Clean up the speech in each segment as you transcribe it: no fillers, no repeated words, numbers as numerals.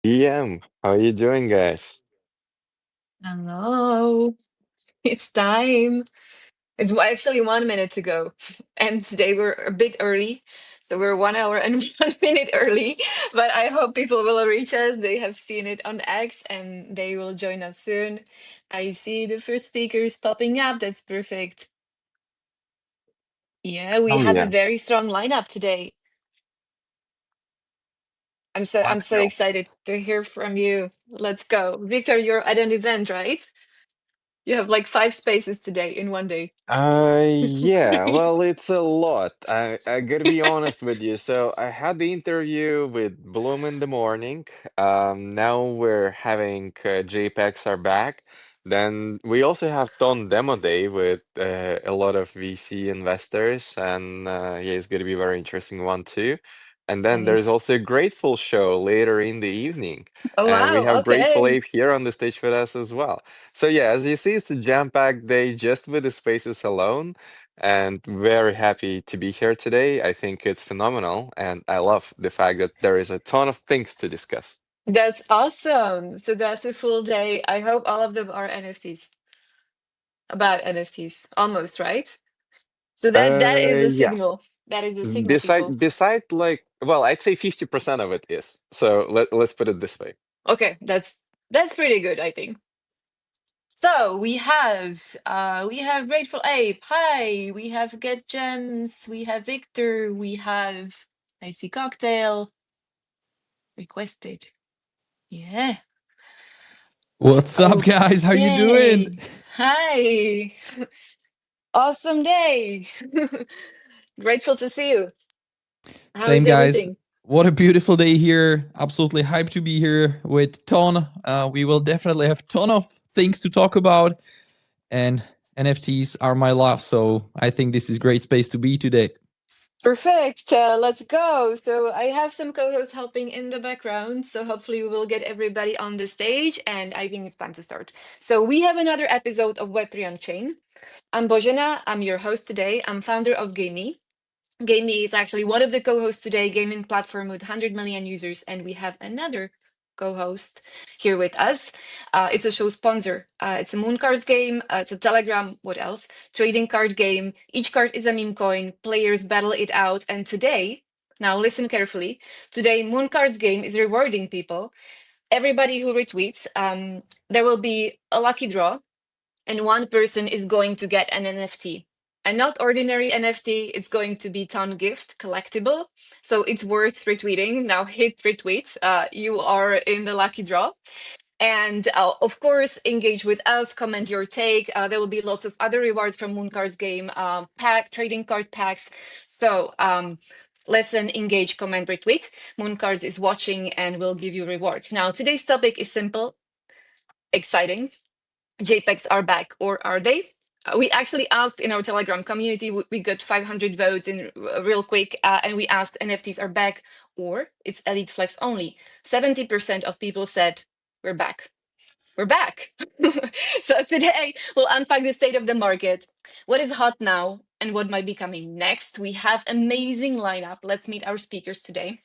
How are you doing, guys? Hello, it's time. It's actually 1 minute to go. And today we're a bit early. So we're 1 hour and 1 minute early. But I hope people will reach us. They have seen it on X and they will join us soon. I see the first speakers popping up. That's perfect. Yeah, we Oh have a yeah. very strong lineup today. I'm Let's so go. excited to hear from you. Let's go. Victor, you're at an event, right? You have like 5 spaces today in one day. Yeah, well, it's a lot. I gotta be honest with you. So I had the interview with Bloom in the morning. Now we're having JPEGs are back. Then we also have Ton Demo Day with a lot of VC investors, and yeah, it's gonna be a very interesting one too. And then there's Nice. also a Grateful show later in the evening, Oh, and we wow. have Grateful Okay. Ape here on the stage with us as well. So yeah, as you see, it's a jam-packed day just with the spaces alone, and very happy to be here today. I think it's phenomenal, and I love the fact that there is a ton of things to discuss. That's awesome. So that's a full day. I hope all of them are NFTs, about NFTs. Almost, right? So that is a Yeah. signal. That is a signal, people. Beside like, well, I'd say 50% of it is. So let's put it this way. Okay, that's pretty good, I think. So we have Grateful Ape. Hi. We have Get Gems. We have Victor. We have Icy Cocktail requested. Yeah. What's up, guys? How you doing? Okay. Hi. Awesome day. Grateful to see you. How Same, is guys. everything? What a beautiful day here. Absolutely hyped to be here with Ton. We will definitely have ton of things to talk about, and NFTs are my love. So I think this is great space to be today. Perfect. Let's go. So I have some co-hosts helping in the background. So hopefully we will get everybody on the stage. And I think it's time to start. So we have another episode of Web3 On Chain. I'm Bozena. I'm your host today. I'm founder of Gamey. Gamey is actually one of the co-hosts today, gaming platform with 100 million users, and we have another co-host here with us. It's a show sponsor. It's a Moon Cards game. It's a Telegram. What else? Trading card game. Each card is a meme coin. Players battle it out. And today, now listen carefully. Today, Moon Cards game is rewarding people. Everybody who retweets, there will be a lucky draw and one person is going to get an NFT. And not ordinary NFT, it's going to be ton gift collectible. So it's worth retweeting. Now hit retweet. You are in the lucky draw. And of course, engage with us, comment your take. There will be lots of other rewards from Mooncards game, trading card packs. So listen, engage, comment, retweet. Mooncards is watching and will give you rewards. Now, today's topic is simple, exciting. JPEGs are back, or are they? We actually asked in our Telegram community, we got 500 votes in real quick, and we asked NFTs are back, or it's Elite Flex only. 70% of people said, we're back. We're back. So today we'll unpack the state of the market, what is hot now, and what might be coming next. We have amazing lineup. Let's meet our speakers today.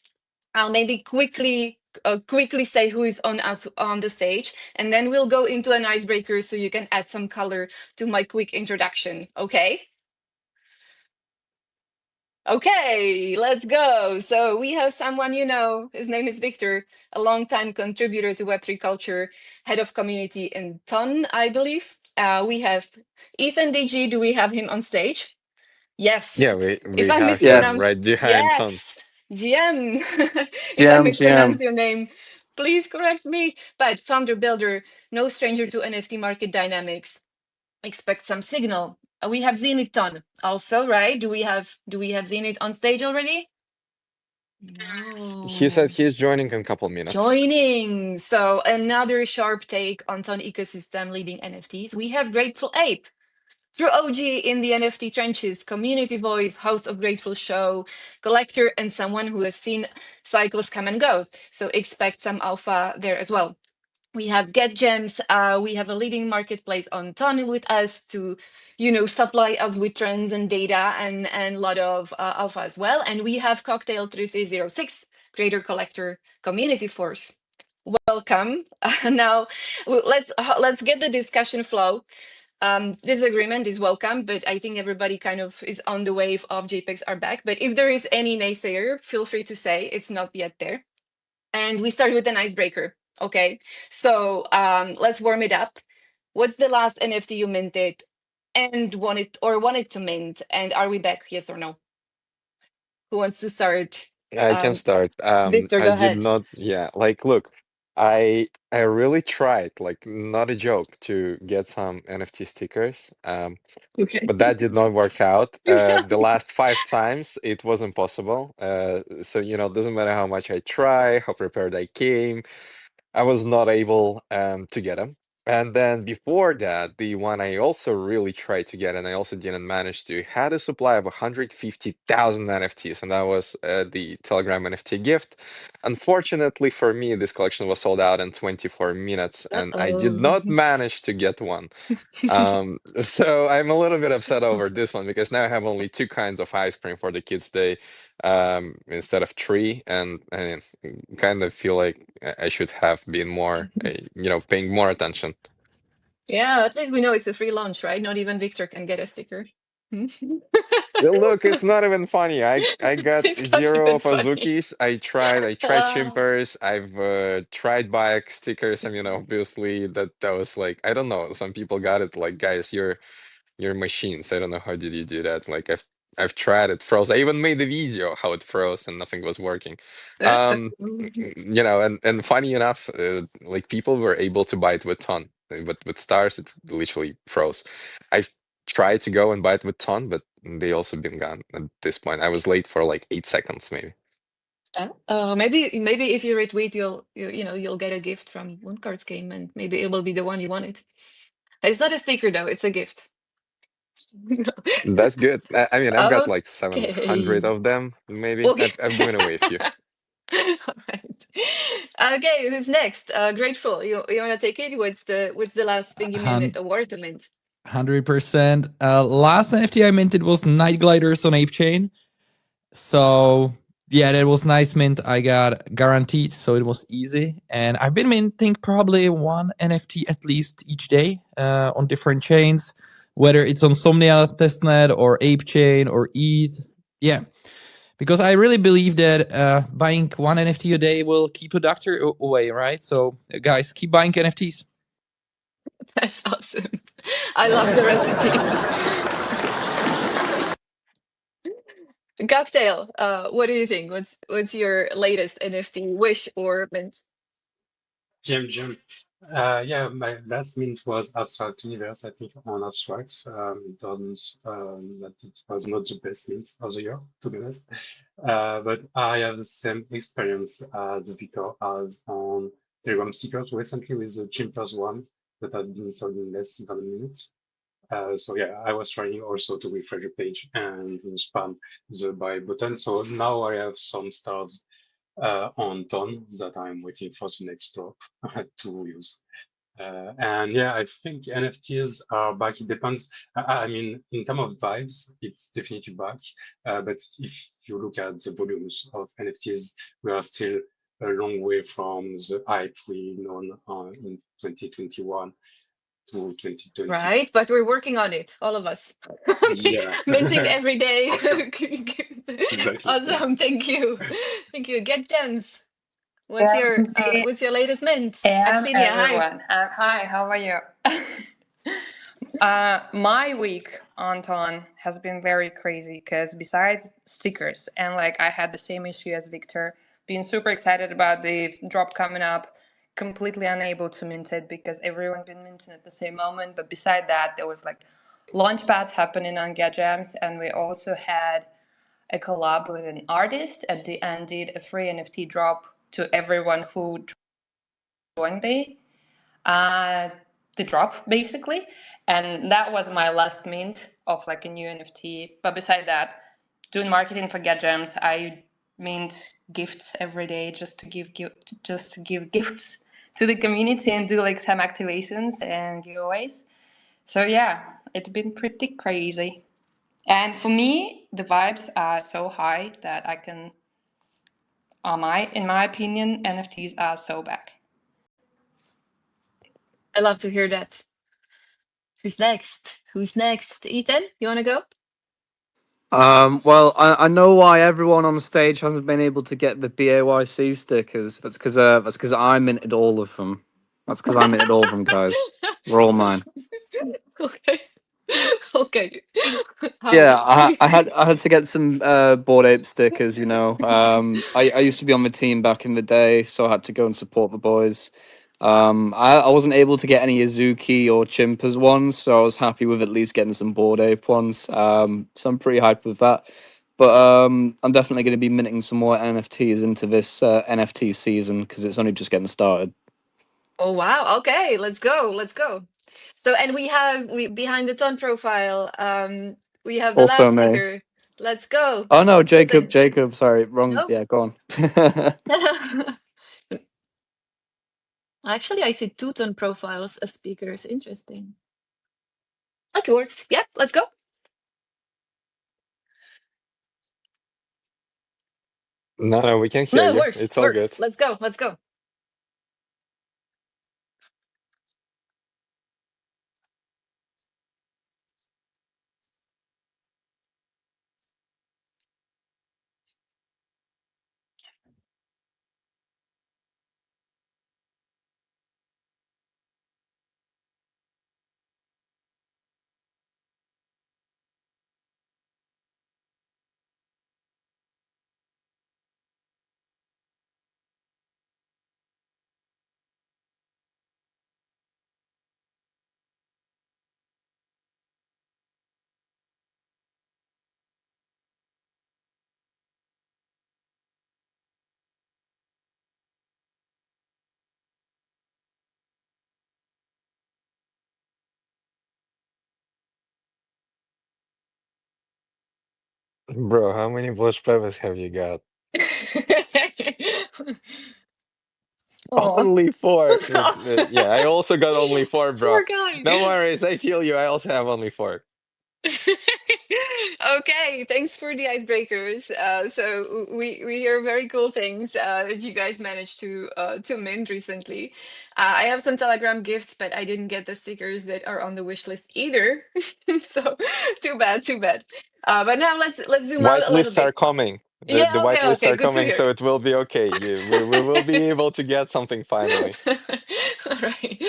I'll maybe quickly say who is on us on the stage, and then we'll go into an icebreaker so you can add some color to my quick introduction. Okay? Okay, let's go. So we have someone you know. His name is Victor, a longtime contributor to Web3 culture, head of community in Ton, I believe. We have Ethan DG. Do we have him on stage? Yeah, Yes. If we I have him mispronounce, right behind Ton. yes, GM. If I GM. mispronounce your name, please correct me. But founder builder, no stranger to NFT market dynamics. Expect some signal. We have Zenit on also, right? Do we have Zenit on stage already? He said No. he's joining in a couple minutes. Joining. So another sharp take on Ton ecosystem leading NFTs. We have Grateful Ape. True OG in the NFT trenches, community voice, host of Grateful Show, collector, and someone who has seen cycles come and go. So expect some alpha there as well. We have Get Gems. We have a leading marketplace on Ton with us to, supply us with trends and data and a lot of alpha as well. And we have Cocktail 3306, creator collector community force. welcome. Now let's get the discussion flow. Disagreement is welcome, but I think everybody kind of is on the wave of JPEGs are back. But if there is any naysayer, feel free to say it's not yet there. And we start with an icebreaker. Okay, so let's warm it up. What's the last NFT you minted and wanted to mint? And are we back? Yes or no? Who wants to start? I can start. Victor, I go did ahead. not, yeah, like look, I really tried, like not a joke, to get some NFT stickers. Okay. But that did not work out. Yeah. The last 5 times it was impossible. So it doesn't matter how much I try, how prepared I came, I was not able to get them. And then before that, the one I also really tried to get, and I also didn't manage to, had a supply of 150,000 NFTs, and that was the Telegram NFT gift. Unfortunately for me, this collection was sold out in 24 minutes, and I did Uh-oh. not manage to get one. So I'm a little bit upset over this one because now I have only two kinds of ice cream for the kids' day instead of three, and I kind of feel like I should have been more, paying more attention. Yeah, at least we know it's a free launch, right? Not even Victor can get a sticker. Look, it's not even funny. I got It's not zero even of funny. Azukis. I tried Ah. chimpers. I've tried bike stickers, and obviously that was like, I don't know. Some people got it like, guys, you're machines. I don't know how did you do that. Like I've tried it froze. I even made a video how it froze and nothing was working. Um, and funny enough, like people were able to buy it with ton, but with stars it literally froze. I've tried to go and buy it with ton, but they also been gone at this point. I was late for like 8 seconds maybe. Maybe if you retweet, you'll get a gift from Mooncards game, and maybe it will be the one you wanted. It's not a sticker though; it's a gift. That's good. I mean, I've got like 700 Okay. of them, maybe. Okay. I've given away a few. All right. Okay, who's next? Grateful. You wanna take it? What's the last thing you minted or wanted to mint? 100%. Last NFT I minted was Night Gliders on Ape Chain. So yeah, that was nice mint. I got guaranteed, so it was easy. And I've been minting probably one NFT at least each day on different chains, whether it's on Somnia testnet or Ape Chain or ETH. Yeah, because I really believe that buying one NFT a day will keep a doctor away, right? So guys, keep buying NFTs. That's awesome. I love the recipe. Cocktail. What do you think? What's your latest NFT wish or mint? Jim. Yeah, my last mint was Abstract Universe, I think, on Abstract. It turns that it was not the best mint of the year, to be honest. But I have the same experience as Victor has on Telegram stickers recently with the cheapest one that had been sold in less than a minute. So yeah, I was trying also to refresh the page and spam the buy button. So now I have some stars on Ton that I'm waiting for the next drop to use. And yeah, I think NFTs are back. It depends. I mean, in terms of vibes, it's definitely back. But if you look at the volumes of NFTs, we are still a long way from the hype we known in 2021 to 2020. Right, but we're working on it, all of us. Yeah, Minting every day. for sure. Exactly. Awesome. Thank you. Thank you. Get gems. What's Yeah, your uh, what's your latest mint? Axinia, hi. everyone. Hi, how are you? My week on Ton has been very crazy because besides stickers, and like I had the same issue as Victor, being super excited about the drop coming up, completely unable to mint it because everyone been minting at the same moment. But beside that, there was like launch pads happening on Get Gems, and we also had a collab with an artist at the end, did a free NFT drop to everyone who joined uh, the drop basically, and that was my last mint of like a new NFT. But beside that, doing marketing for Get Gems, I mint gifts every day just to give gifts to the community and do like some activations and giveaways. So yeah, it's been pretty crazy. And for me, the vibes are so high that I can, in my opinion, NFTs are so back. I love to hear that. Who's next? Who's next? Ethan, you want to go? Well, I know why everyone on stage hasn't been able to get the BAYC stickers. That's because I minted all of them. That's because I minted all of them, guys. We're all mine. Okay. Okay. How? Yeah, I had to get some Bored Ape stickers. I used to be on the team back in the day, so I had to go and support the boys. I wasn't able to get any Azuki or Chimpers ones, so I was happy with at least getting some Bored Ape ones. So I'm pretty hyped with that. But I'm definitely going to be minting some more NFTs into this NFT season because it's only just getting started. Oh wow. Okay, let's go. Let's go. So and we behind the ton profile, we have the Also last me. speaker. Let's go. Oh no, Jacob. Toten. Jacob. Sorry, wrong. No? Yeah, go on. Actually, I see two ton profiles as speakers. Interesting. Okay, works. Yeah, let's go. No, we can hear No, it you. works. It's all Works. good. Let's go. Let's go. Bro, how many blush peppers have you got? Oh, Only four. Yeah, I also got only four, bro. poor guy. No worries, I feel you. I also have only four. Okay, thanks for the icebreakers. So we hear very cool things that you guys managed to mint recently. I have some Telegram gifts, but I didn't get the stickers that are on the wish list either. So too bad, too bad. But now let's zoom out White a little lists are bit. coming. The Yeah, white okay, lists okay, are good to coming, hear. so it will be okay. We will be able to get something finally. All right.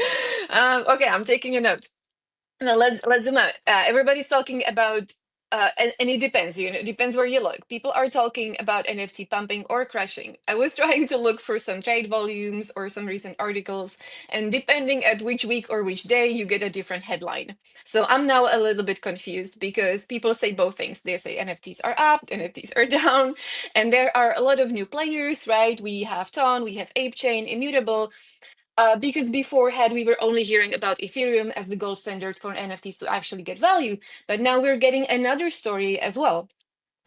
Okay, I'm taking a note. No, let's zoom out. Everybody's talking about, and it depends. It depends where you look. People are talking about NFT pumping or crashing. I was trying to look for some trade volumes or some recent articles, and depending at which week or which day, you get a different headline. So I'm now a little bit confused because people say both things. They say NFTs are up, NFTs are down, and there are a lot of new players, right? We have Ton, we have Ape Chain, Immutable. Because beforehand we were only hearing about Ethereum as the gold standard for NFTs to actually get value, but now we're getting another story as well.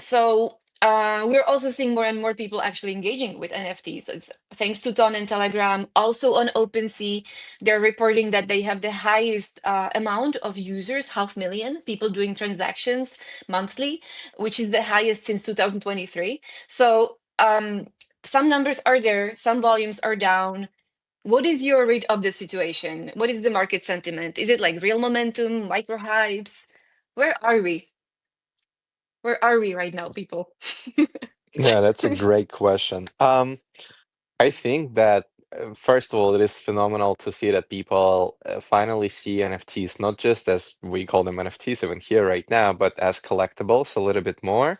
So we're also seeing more and more people actually engaging with NFTs. It's thanks to Ton and Telegram. Also on OpenSea, they're reporting that they have the highest amount of users, 500,000 people doing transactions monthly, which is the highest since 2023. So some numbers are there, some volumes are down. What is your read of the situation? What is the market sentiment? Is it like real momentum, micro hypes? Where are we? Where are we right now, people? Yeah, that's a great question. I think that first of all, it is phenomenal to see that people finally see NFTs not just as we call them NFTs even here right now, but as collectibles a little bit more,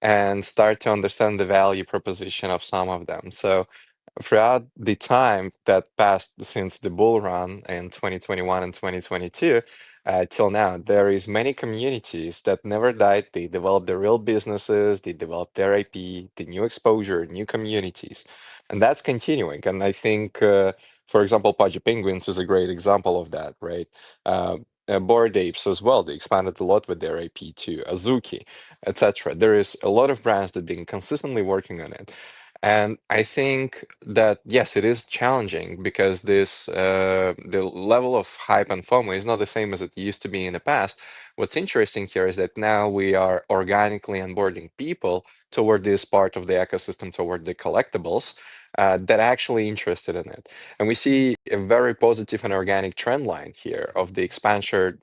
and start to understand the value proposition of some of them. So throughout the time that passed since the bull run in 2021 and 2022 till now, there is many communities that never died. They developed their real businesses, they developed their IP, the new exposure, new communities, and that's continuing. And I think, for example, Pudgy Penguins is a great example of that, right? Bored Apes as well. They expanded a lot with their IP too. Azuki, etc. There is a lot of brands that have been consistently working on it. And I think that yes, it is challenging because the level of hype and FOMO is not the same as it used to be in the past. What's interesting here is that now we are organically onboarding people toward this part of the ecosystem, toward the collectibles, that actually interested in it. And we see a very positive and organic trend line here of the expansion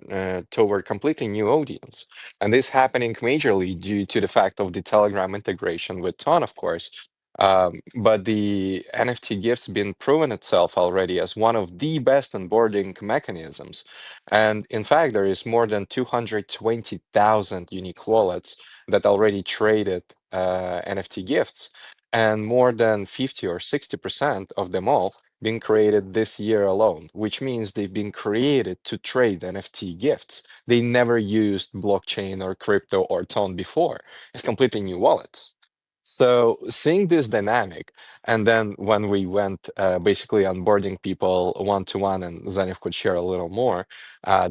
toward completely new audience. And this happening majorly due to the fact of the Telegram integration with Ton, of course. But the NFT gifts been proven itself already as one of the best onboarding mechanisms. And in fact, there is more than 220,000 unique wallets that already traded NFT gifts, and more than 50 or 60% of them all being created this year alone, which means they've been created to trade NFT gifts. They never used blockchain or crypto or Ton before. It's completely new wallets. So seeing this dynamic, and then when we went basically onboarding people one to one, and Zenif could share a little more,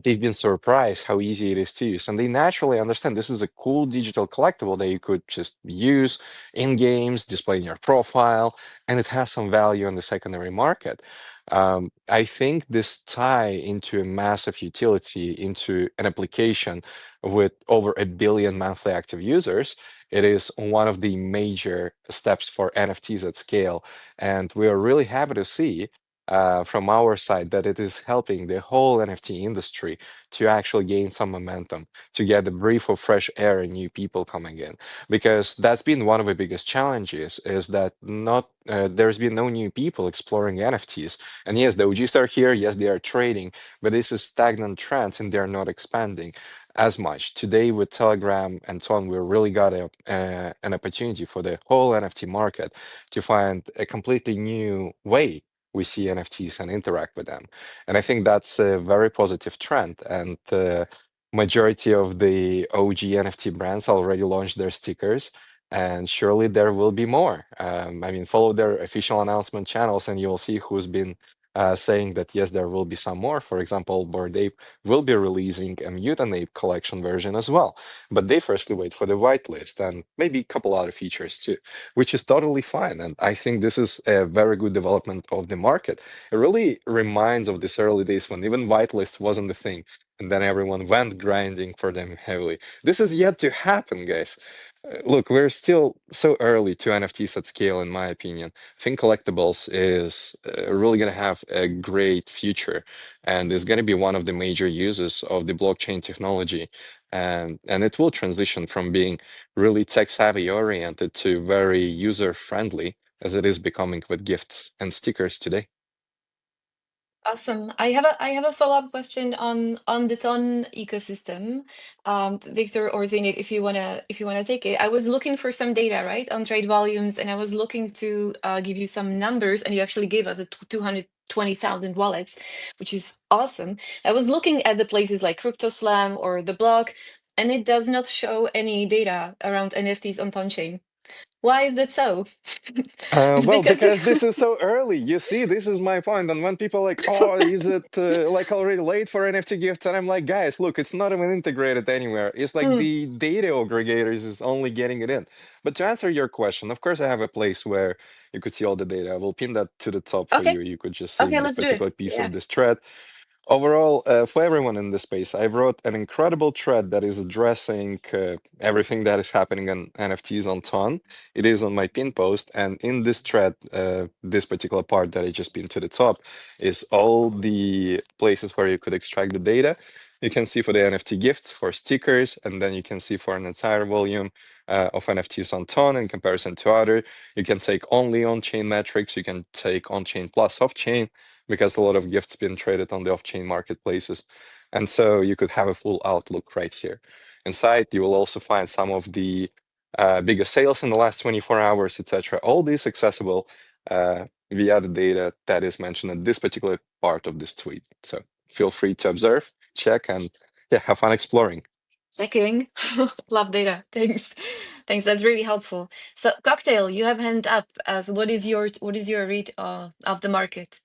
they've been surprised how easy it is to use. And they naturally understand this is a cool digital collectible that you could just use in games, display in your profile, and it has some value in the secondary market. I think this tie into a massive utility into an application with over 1 billion monthly active users, it is one of the major steps for NFTs at scale. And we are really happy to see from our side that it is helping the whole NFT industry to actually gain some momentum, to get a breath of fresh air and new people coming in. Because that's been one of the biggest challenges is that not there's been no new people exploring NFTs. And yes, the OGs are here, yes, they are trading, but this is stagnant trends and they're not expanding as much. Today with Telegram and so on, we really got an opportunity for the whole NFT market to find a completely new way we see NFTs and interact with them. And I think that's a very positive trend. And majority of the OG NFT brands already launched their stickers. And surely there will be more. I mean, follow their official announcement channels and you'll see who's been saying that, yes, there will be some more. For example, Bored Ape will be releasing a Mutant Ape collection version as well. But they firstly wait for the whitelist and maybe a couple other features too, which is totally fine. And I think this is a very good development of the market. It really reminds of this early days when even whitelist wasn't the thing. And then everyone went grinding for them heavily. This is yet to happen, guys. Look, we're still so early to NFTs at scale, in my opinion. I think collectibles is really going to have a great future and is going to be one of the major uses of the blockchain technology. And it will transition from being really tech savvy oriented to very user friendly as it is becoming with gifts and stickers today. Awesome. I have a follow-up question on the Ton ecosystem. Victor or Zainab, if you wanna take it. I was looking for some data, right, on trade volumes, and I was looking to give you some numbers, and you actually gave us a 220,000 wallets, which is awesome. I was looking at the places like CryptoSlam or the block, and it does not show any data around NFTs on Ton chain. Why is that so? It's Well, because because this is so early. You see, this is my point. And when people are like, oh, is it like already late for NFT gifts? And I'm like, guys, look, it's not even integrated anywhere. It's like Mm, the data aggregators is only getting it in. But to answer your question, of course, I have a place where you could see all the data. I will pin that to the top for okay, you. You could just see okay, this let's do it. particular piece Yeah. of this thread. Overall, for everyone in this space, I wrote an incredible thread that is addressing everything that is happening on NFTs on Ton. It is on my pin post, and in this thread, this particular part that I just pinned to the top is all the places where you could extract the data. You can see for the NFT gifts, for stickers, and then you can see for an entire volume of NFTs on Ton in comparison to other. You can take only on-chain metrics. You can take on-chain plus off-chain because a lot of gifts been traded on the off-chain marketplaces. And so you could have a full outlook right here. Inside, you will also find some of the biggest sales in the last 24 hours, etc. All this accessible via the data that is mentioned in this particular part of this tweet. So feel free to observe, check, and yeah, have fun exploring. Checking. Love data. Thanks. Thanks. That's really helpful. So, Cocktail, you have hand up. As what is your read of the market?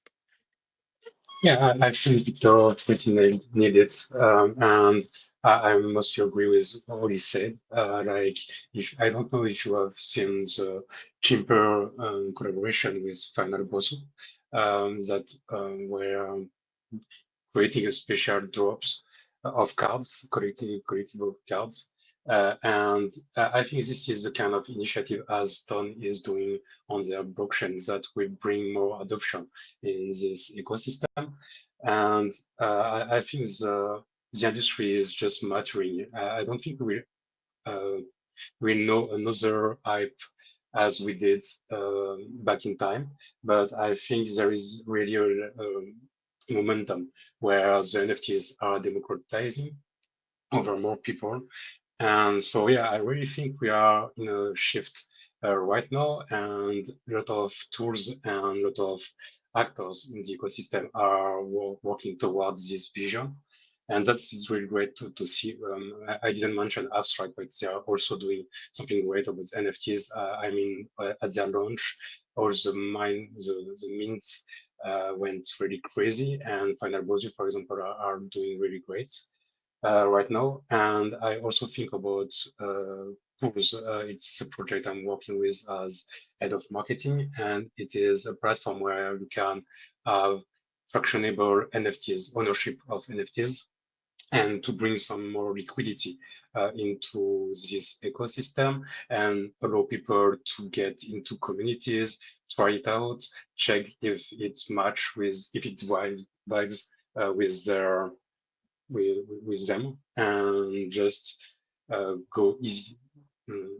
Yeah, I think Victor pretty nailed it, and I mostly agree with what he said. Like, if I don't know if you have seen the Chimper collaboration with Final Boss, that were creating a special drops of cards, collectible cards, And I think this is the kind of initiative as Ton is doing on their blockchain that will bring more adoption in this ecosystem. And I think the industry is just maturing. I don't think we know another hype as we did back in time, but I think there is really a momentum where the NFTs are democratizing over more people. And so, yeah, I really think we are in a shift right now, and a lot of tools and a lot of actors in the ecosystem are working towards this vision. And that's it's really great to see. I didn't mention Abstract, but they are also doing something great about NFTs. I mean, at their launch, all the mints went really crazy, and Final Browser, for example, are doing really great right now. And I also think about Pools. It's a project I'm working with as head of marketing, and it is a platform where you can have fractionable NFTs, ownership of NFTs, and to bring some more liquidity into this ecosystem and allow people to get into communities, try it out, check if it's match with, if it vibes with their with them, and just go easy.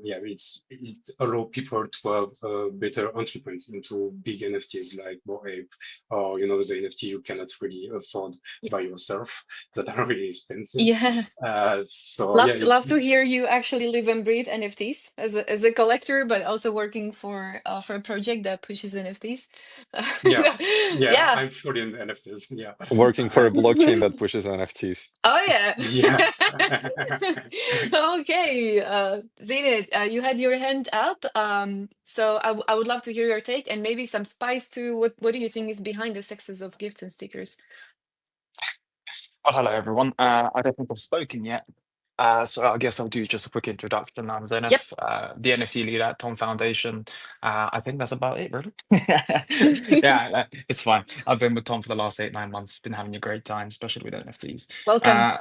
Yeah, it allow people to have better entry points into big NFTs like Bored Ape, or the NFT you cannot really afford by yourself that are really expensive. Yeah. So yeah, Love to hear you actually live and breathe NFTs as a collector, but also working for a project that pushes NFTs. yeah, Yeah. I'm fully in NFTs. Yeah, Working for a blockchain that pushes NFTs. Oh yeah. yeah. Okay, Zenit, you had your hand up. So I would love to hear your take and maybe some spice too. What do you think is behind the success of gifts and stickers? Well, hello everyone. I don't think I've spoken yet. So I guess I'll do just a quick introduction. I'm Yep. Zenith, the NFT lead at Tom Foundation. I think that's about it, really. Yeah, it's fine. I've been with Tom for the last 8, 9 months. Been having a great time, especially with NFTs. Welcome.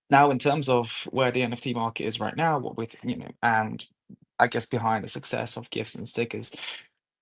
Now, in terms of where the NFT market is right now, what with and I guess behind the success of gifts and stickers,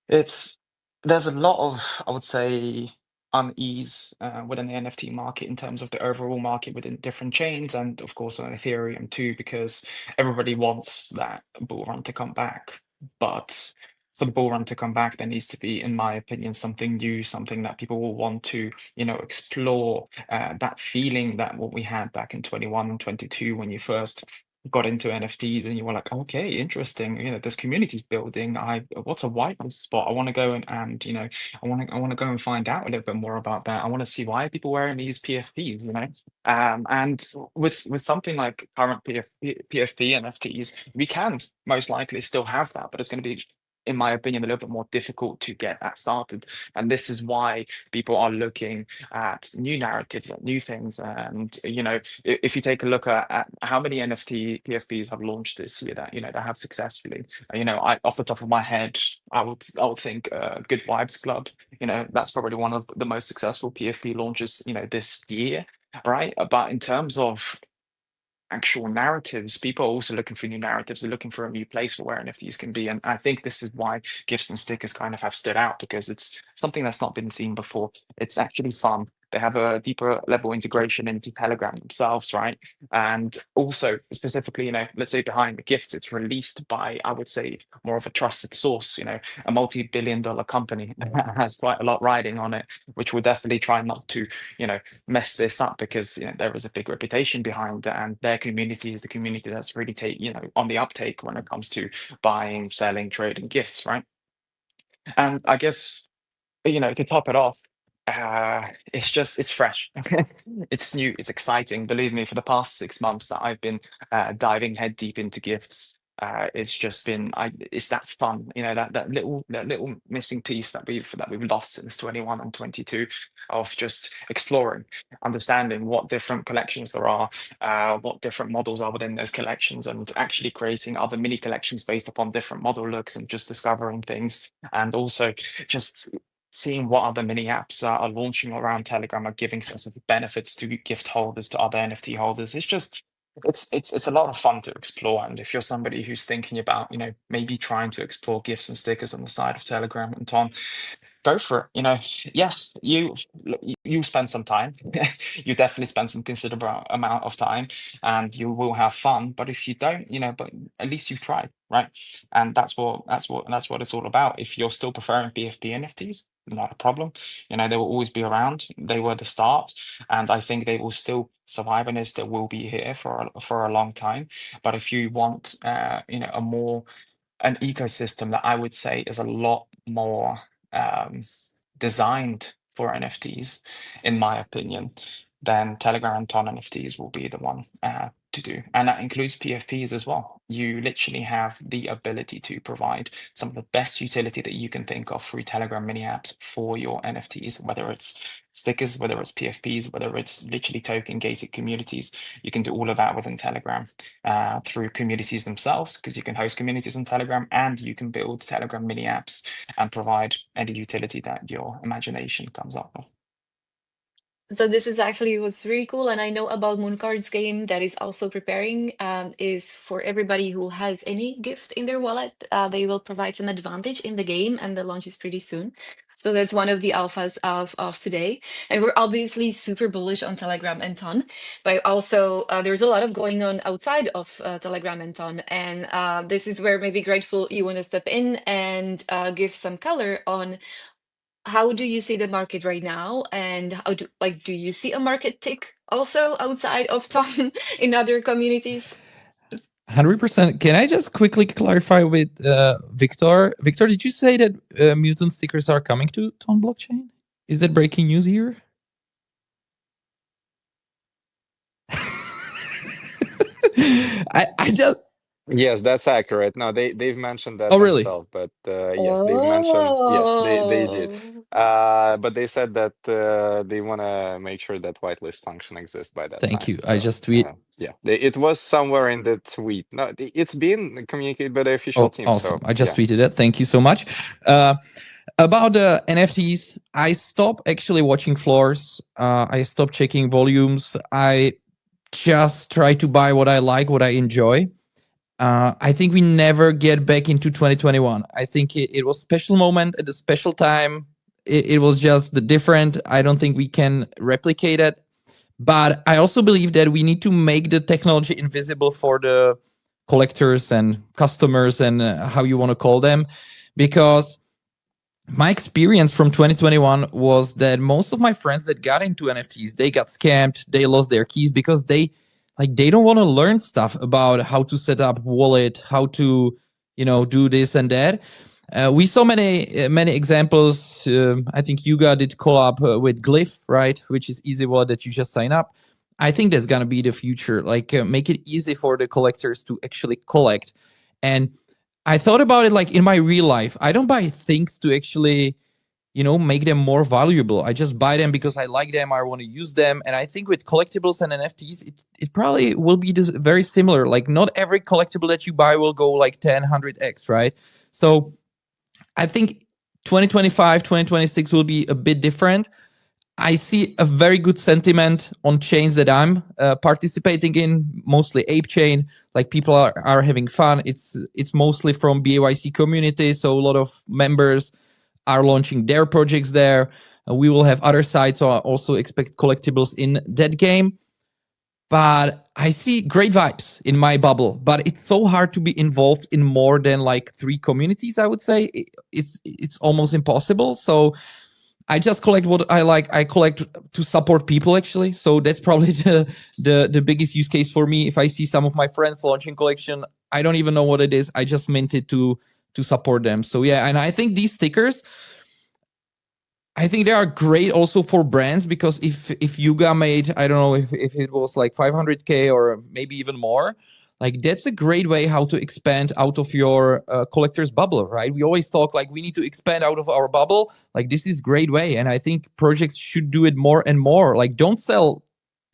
it's there's a lot of, I would say, unease within the NFT market in terms of the overall market within different chains, and of course on Ethereum too, because everybody wants that bull run to come back. But for the bull run to come back, there needs to be, in my opinion, something new, something that people will want to, explore. That feeling that what we had back in 21 and 22 when you first got into NFTs and you were like, okay, interesting. This community's building. What's a white spot? I want to go and I want to go and find out a little bit more about that. I want to see why are people wearing these PFPs. And with something like current PFP NFTs, we can most likely still have that, but it's going to be, in my opinion, a little bit more difficult to get that started. And this is why people are looking at new narratives, at new things. And if you take a look at how many NFT PFPs have launched this year that have successfully, I off the top of my head, I would think Good Vibes Club. That's probably one of the most successful PFP launches this year, right? But in terms of actual narratives, people are also looking for new narratives. They're looking for a new place for where NFTs can be. And I think this is why gifts and stickers kind of have stood out, because it's something that's not been seen before. It's actually fun. They have a deeper level integration into Telegram themselves, right? And also specifically, let's say behind the gift, it's released by, I would say, more of a trusted source, a multi-billion-dollar company that has quite a lot riding on it, which will definitely try not to, mess this up, because there is a big reputation behind it, and their community is the community that's really on the uptake when it comes to buying, selling, trading gifts, right? And I guess to top it off, it's fresh, it's new, it's exciting. Believe me, for the past 6 months that I've been diving head deep into gifts, it's just been it's that fun, that little missing piece that we've lost since 21 and 22, of just exploring, understanding what different collections there are, what different models are within those collections, and actually creating other mini collections based upon different model looks, and just discovering things, and also just seeing what other mini apps are launching around Telegram, are giving specific benefits to gift holders, to other NFT holders. It's just it's a lot of fun to explore. And if you're somebody who's thinking about, maybe trying to explore gifts and stickers on the side of Telegram and Ton, go for it. Yeah, you spend some time. You definitely spend some considerable amount of time, and you will have fun. But if you don't, but at least you've tried, right? And that's what it's all about. If you're still preferring PFP NFTs, not a problem. They will always be around. They were the start, and I think they will still survive, and they still will be here for a long time. But if you want, a more an ecosystem that I would say is a lot more designed for NFTs, in my opinion, then Telegram and Ton NFTs will be the one to do. And that includes PFPs as well. You literally have the ability to provide some of the best utility that you can think of through Telegram mini apps for your NFTs, whether it's stickers, whether it's PFPs, whether it's literally token gated communities. You can do all of that within Telegram through communities themselves, because you can host communities on Telegram, and you can build Telegram mini apps and provide any utility that your imagination comes up with. So this is actually what's really cool, and I know about Mooncard's game that is also preparing, is for everybody who has any gift in their wallet, they will provide some advantage in the game, and the launch is pretty soon. So that's one of the alphas of today. And we're obviously super bullish on Telegram and Ton, but also there's a lot of going on outside of Telegram and Ton. And this is where maybe Grateful, you want to step in and give some color on how do you see the market right now, and how do you see a market tick also outside of Ton in other communities? 100%. Can I just quickly clarify with Victor? Victor, did you say that mutant stickers are coming to Ton blockchain? Is that breaking news here? I just. Yes, that's accurate. No, they've mentioned that Oh, really? themselves, but yes, they've mentioned, yes, they did. Oh. But they said that they want to make sure that whitelist function exists by that Thank time. you. I So just tweet. yeah, it was somewhere in the tweet. No, it's been communicated by the official Oh, team. awesome. So I just yeah. tweeted it. Thank you so much. About the NFTs, I stopped actually watching floors. I stopped checking volumes. I just try to buy what I like, what I enjoy. I think we never get back into 2021. I think it was a special moment at a special time. It was just the different. I don't think we can replicate it. But I also believe that we need to make the technology invisible for the collectors and customers and how you want to call them. Because my experience from 2021 was that most of my friends that got into NFTs, they got scammed, they lost their keys because they don't want to learn stuff about how to set up wallet, how to, do this and that. We saw many examples. I think Yuga did collab with Glyph, right? Which is easy wallet that you just sign up. I think that's gonna be the future. Make it easy for the collectors to actually collect. And I thought about it like in my real life. I don't buy things to actually, make them more valuable. I just buy them because I like them, I want to use them. And I think with collectibles and NFTs, it probably will be very similar. Like not every collectible that you buy will go like 10, 100x, right? So I think 2025, 2026 will be a bit different. I see a very good sentiment on chains that I'm participating in, mostly Ape Chain. Like people are having fun. It's mostly from BAYC community, so a lot of members are launching their projects there. We will have other sites, so I also expect collectibles in that game. But I see great vibes in my bubble. But it's so hard to be involved in more than like 3 communities, I would say. It's almost impossible. So I just collect what I like. I collect to support people, actually. So that's probably the biggest use case for me. If I see some of my friends launching collection, I don't even know what it is. I just mint it to support them. So yeah, and I think these stickers, I think they are great also for brands, because if Yuga made, I don't know if it was like 500K or maybe even more, like that's a great way how to expand out of your collector's bubble, right? We always talk like we need to expand out of our bubble. Like this is great way. And I think projects should do it more and more. Like don't sell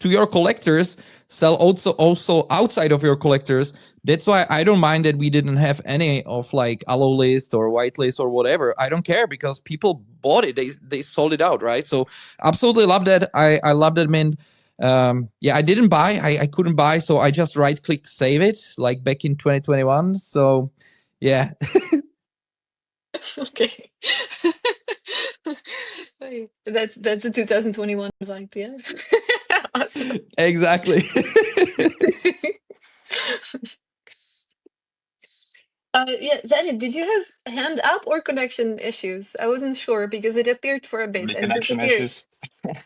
to your collectors, sell also outside of your collectors. That's why I don't mind that we didn't have any of like allo list or whitelist or whatever. I don't care because people bought it. They sold it out, right? So absolutely love that. I love that mint. Yeah, I didn't buy. I couldn't buy, so I just right click save it, like back in 2021. So yeah. Okay. That's a 2021 vibe, yeah. Awesome. Exactly. Yeah, Zenit, did you have hand up or connection issues? I wasn't sure because it appeared for a bit Probably and connection disappeared. issues.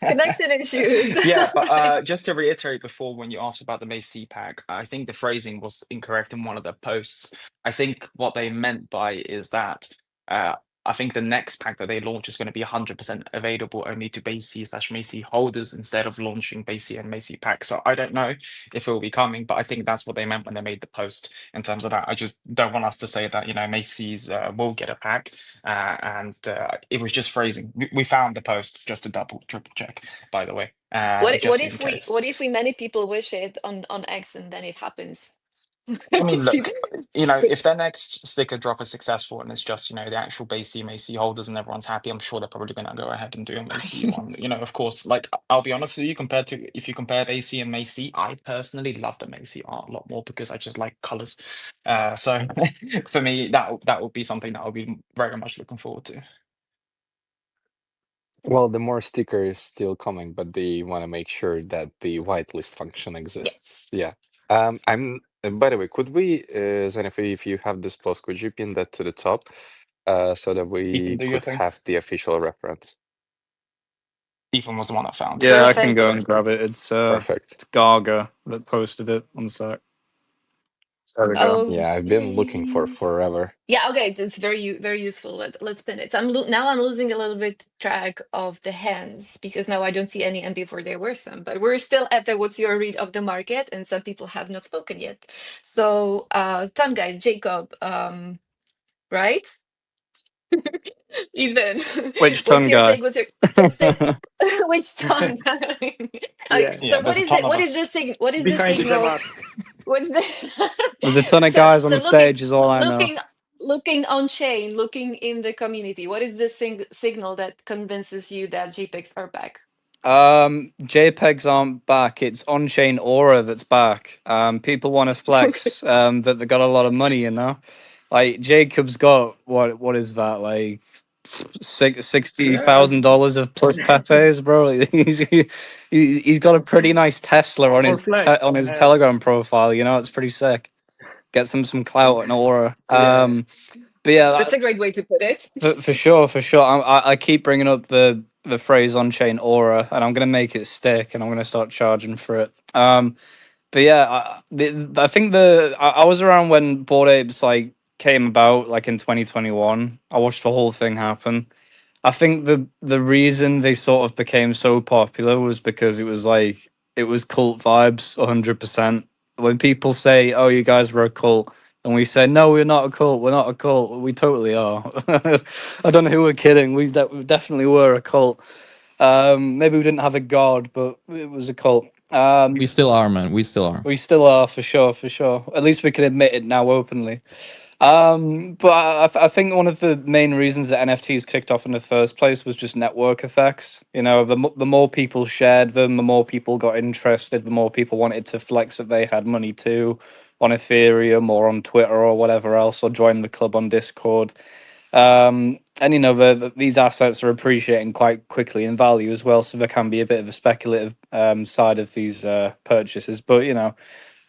Connection issues. Yeah, but just to reiterate before when you asked about the Macy pack, I think the phrasing was incorrect in one of the posts. I think what they meant by is that uh, I think the next pack that they launch is going to be 100% available only to Macy/Macy holders instead of launching Macy and Macy pack. So I don't know if it will be coming, but I think that's what they meant when they made the post in terms of that. I just don't want us to say that, you know, Macy's will get a pack. And it was just phrasing. We found the post just to triple check, by the way, What just in if we case. many people wish it on X and then it happens? I mean, See look, you know, that? if their next sticker drop is successful and it's just, you know, the actual Macy holders and everyone's happy, I'm sure they're probably going to go ahead and do a Macy one. You know, of course, like I'll be honest with you, if you compare Macy and Macy, I personally love the Macy art a lot more because I just like colors. So for me, that would be something that I'll be very much looking forward to. Well, the more stickers still coming, but they want to make sure that the whitelist function Yeah. exists. Yeah. By the way, could we, Zenith, if you have this post, could you pin that to the top, so that Ethan, we do your could thing. have the official reference? Ethan was the one that found it. Yeah, I can Perfect. go and grab it. It's Perfect. Gaga that posted it on the site. There we go. Yeah, I've been looking for Okay. forever. Yeah, okay, it's very useful. Let's pin it. So now I'm losing a little bit track of the hands because now I don't see any, and before there were some. But we're still at the what's your read of the market, and some people have not spoken yet. So, ton guys, Jacob, right? Ethan, Which what's ton your guy? take? What's the which ton? Yeah, Yeah, So there's a ton of what is us. the what is the behind the signal? grammar. What's the There's a ton of guys on so stage, is all I know. looking on chain, looking in the community, what is the signal that convinces you that JPEGs are back? JPEGs aren't back. It's on-chain aura that's back. People want to flex that they got a lot of money, you know. Like Jacob's got what is that like Yeah, $60,000 of plus Pepes, bro. He's got a pretty nice Tesla on or his flex. on his Telegram profile. You know, it's pretty sick. Get some clout and aura. Yeah. But yeah, That's a great way to put it. for sure, for sure. I keep bringing up the phrase on-chain aura, and I'm gonna make it stick, and I'm gonna start charging for it. But yeah, I think I was around when Bored Apes like came about, like in 2021. I watched the whole thing happen. I think the reason they sort of became so popular was because it was cult vibes 100%. When people say, "Oh, you guys were a cult," and we say, "No, we're not a cult. We're not a cult." We totally are. I don't know who we're kidding. We definitely were a cult. Maybe we didn't have a god, but it was a cult. We still are, man. We still are. We still are, for sure, for sure. At least we can admit it now openly. But I think one of the main reasons that NFTs kicked off in the first place was just network effects. You know, the more people shared them, the more people got interested, the more people wanted to flex that they had money too, on Ethereum or on Twitter or whatever else, or join the club on Discord. And you know, these assets are appreciating quite quickly in value as well, so there can be a bit of a speculative side of these purchases. But you know,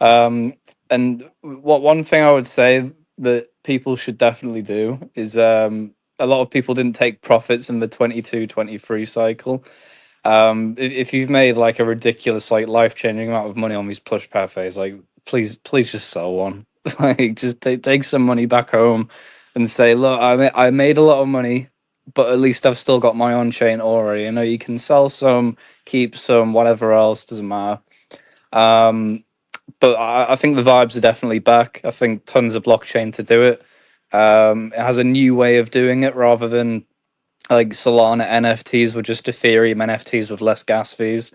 and what one thing I would say that people should definitely do is a lot of people didn't take profits in the 22-23 cycle. If you've made like a ridiculous, like life-changing amount of money on these plush parfaits, like please just sell one. Like just take some money back home and say, look, I made a lot of money, but at least I've still got my on-chain aura. You know, you can sell some, keep some, whatever else, doesn't matter. But I think the vibes are definitely back. I think tons of blockchain to do it. It has a new way of doing it rather than like Solana NFTs were just Ethereum NFTs with less gas fees.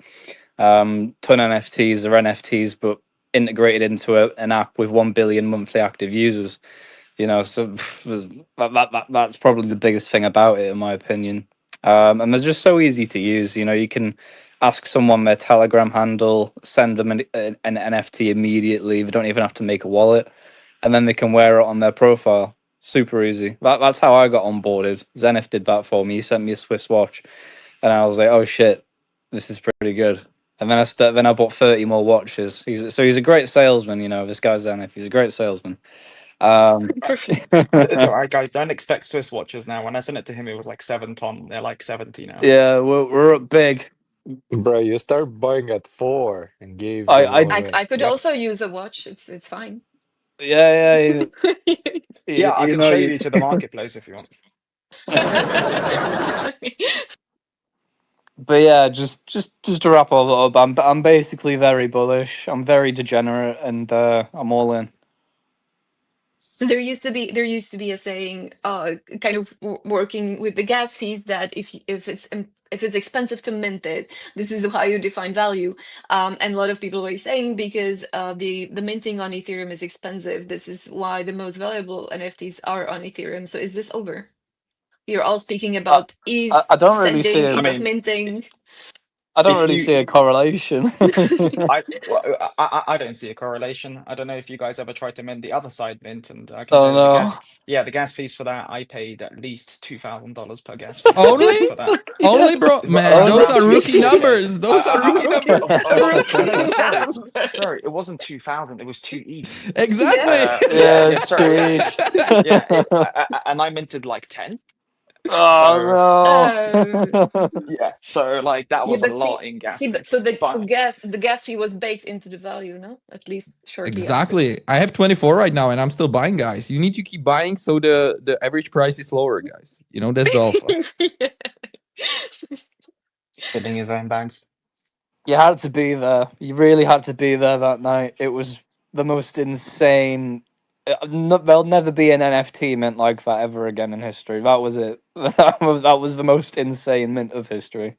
Ton NFTs are NFTs, but integrated into an app with 1 billion monthly active users. You know, so that's probably the biggest thing about it, in my opinion. And they're just so easy to use. You know, you can ask someone their Telegram handle, send them an NFT immediately. They don't even have to make a wallet, and then they can wear it on their profile. Super easy. That's how I got onboarded. Zenith did that for me. He sent me a Swiss watch, and I was like, "Oh shit, this is pretty good." And then I bought 30 more watches. He's a great salesman. You know, this guy Zenith. He's a great salesman. Perfect. It's all right, guys. Don't expect Swiss watches now. When I sent it to him, it was like 7 ton. They're like 70 now. Yeah, we're up big. Bro, you start buying at 4 and gave I them I away. I could Yep. also use a watch. It's fine. yeah Yeah, I you can know show you. you to the marketplace if you want. But yeah, just to wrap all that up, I'm basically very bullish. I'm very degenerate, and I'm all in. So there used to be a saying, kind of working with the gas fees, that if it's expensive to mint it, this is how you define value. And a lot of people were saying, because the minting on Ethereum is expensive, this is why the most valuable NFTs are on Ethereum. So is this over? You're all speaking I, about ease I of don't really see sending, a I ease of mean, minting. I don't if really you, see a correlation. I don't see a correlation. I don't know if you guys ever tried to mint the other side mint, and I can Oh tell you no. the gas fees for that, I paid at least $2,000 per gas fee Only? for that. Only, bro? Man, those Around are two to rookie four k. numbers. Those are rookie numbers. No, Rookie sorry, it numbers. wasn't 2,000. It was 2 ETH. Exactly. Yes. Yeah, Yeah, it's sorry, yeah, true. and I minted like 10. So Oh Uh, no. yeah, so like that yeah, was a but lot in gas but fees. But the gas fee was baked into the value, no? At least shortly after. Exactly. I have 24 right now and I'm still buying, guys. You need to keep buying so the average price is lower, guys. You know, that's the alpha. Yeah. filling his own bags. You had to be there. You really had to be there that night. It was the most insane. There'll never be an NFT mint like that ever again in history. That was it. That was the most insane mint of history.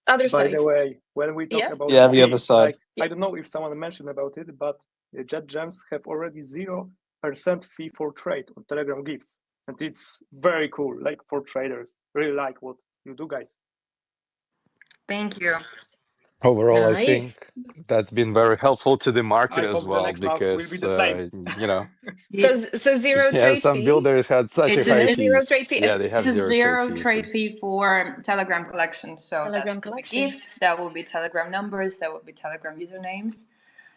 Other By side. the way, when we talk Yeah. about Yeah, the other fee, side. like Yeah. I don't know if someone mentioned about it, but Jet Gems have already 0% fee for trade on Telegram gifts, and it's very cool. Like for traders, really like what you do, guys. Thank you. Overall, I Nice. think that's been very helpful to the market I as hope the well next month will be because, the same. you know, Ye- So zero yeah, trade some fee. builders had such a It's high a A zero fees. trade fee. Yeah, they it's have a zero trade zero fees. trade fee for Telegram collections. So that Telegram will be collection. gifts, that will be Telegram numbers, that will be Telegram usernames.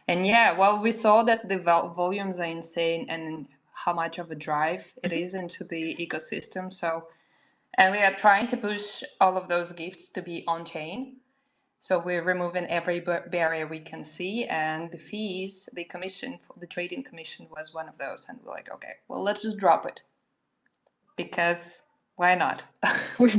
And yeah, well, we saw that the volumes are insane and how much of a drive it is into the ecosystem. So, and we are trying to push all of those gifts to be on chain. So we're removing every barrier we can see, and the fees, the commission, the trading commission was one of those. And we're like, okay, well, let's just drop it because why not?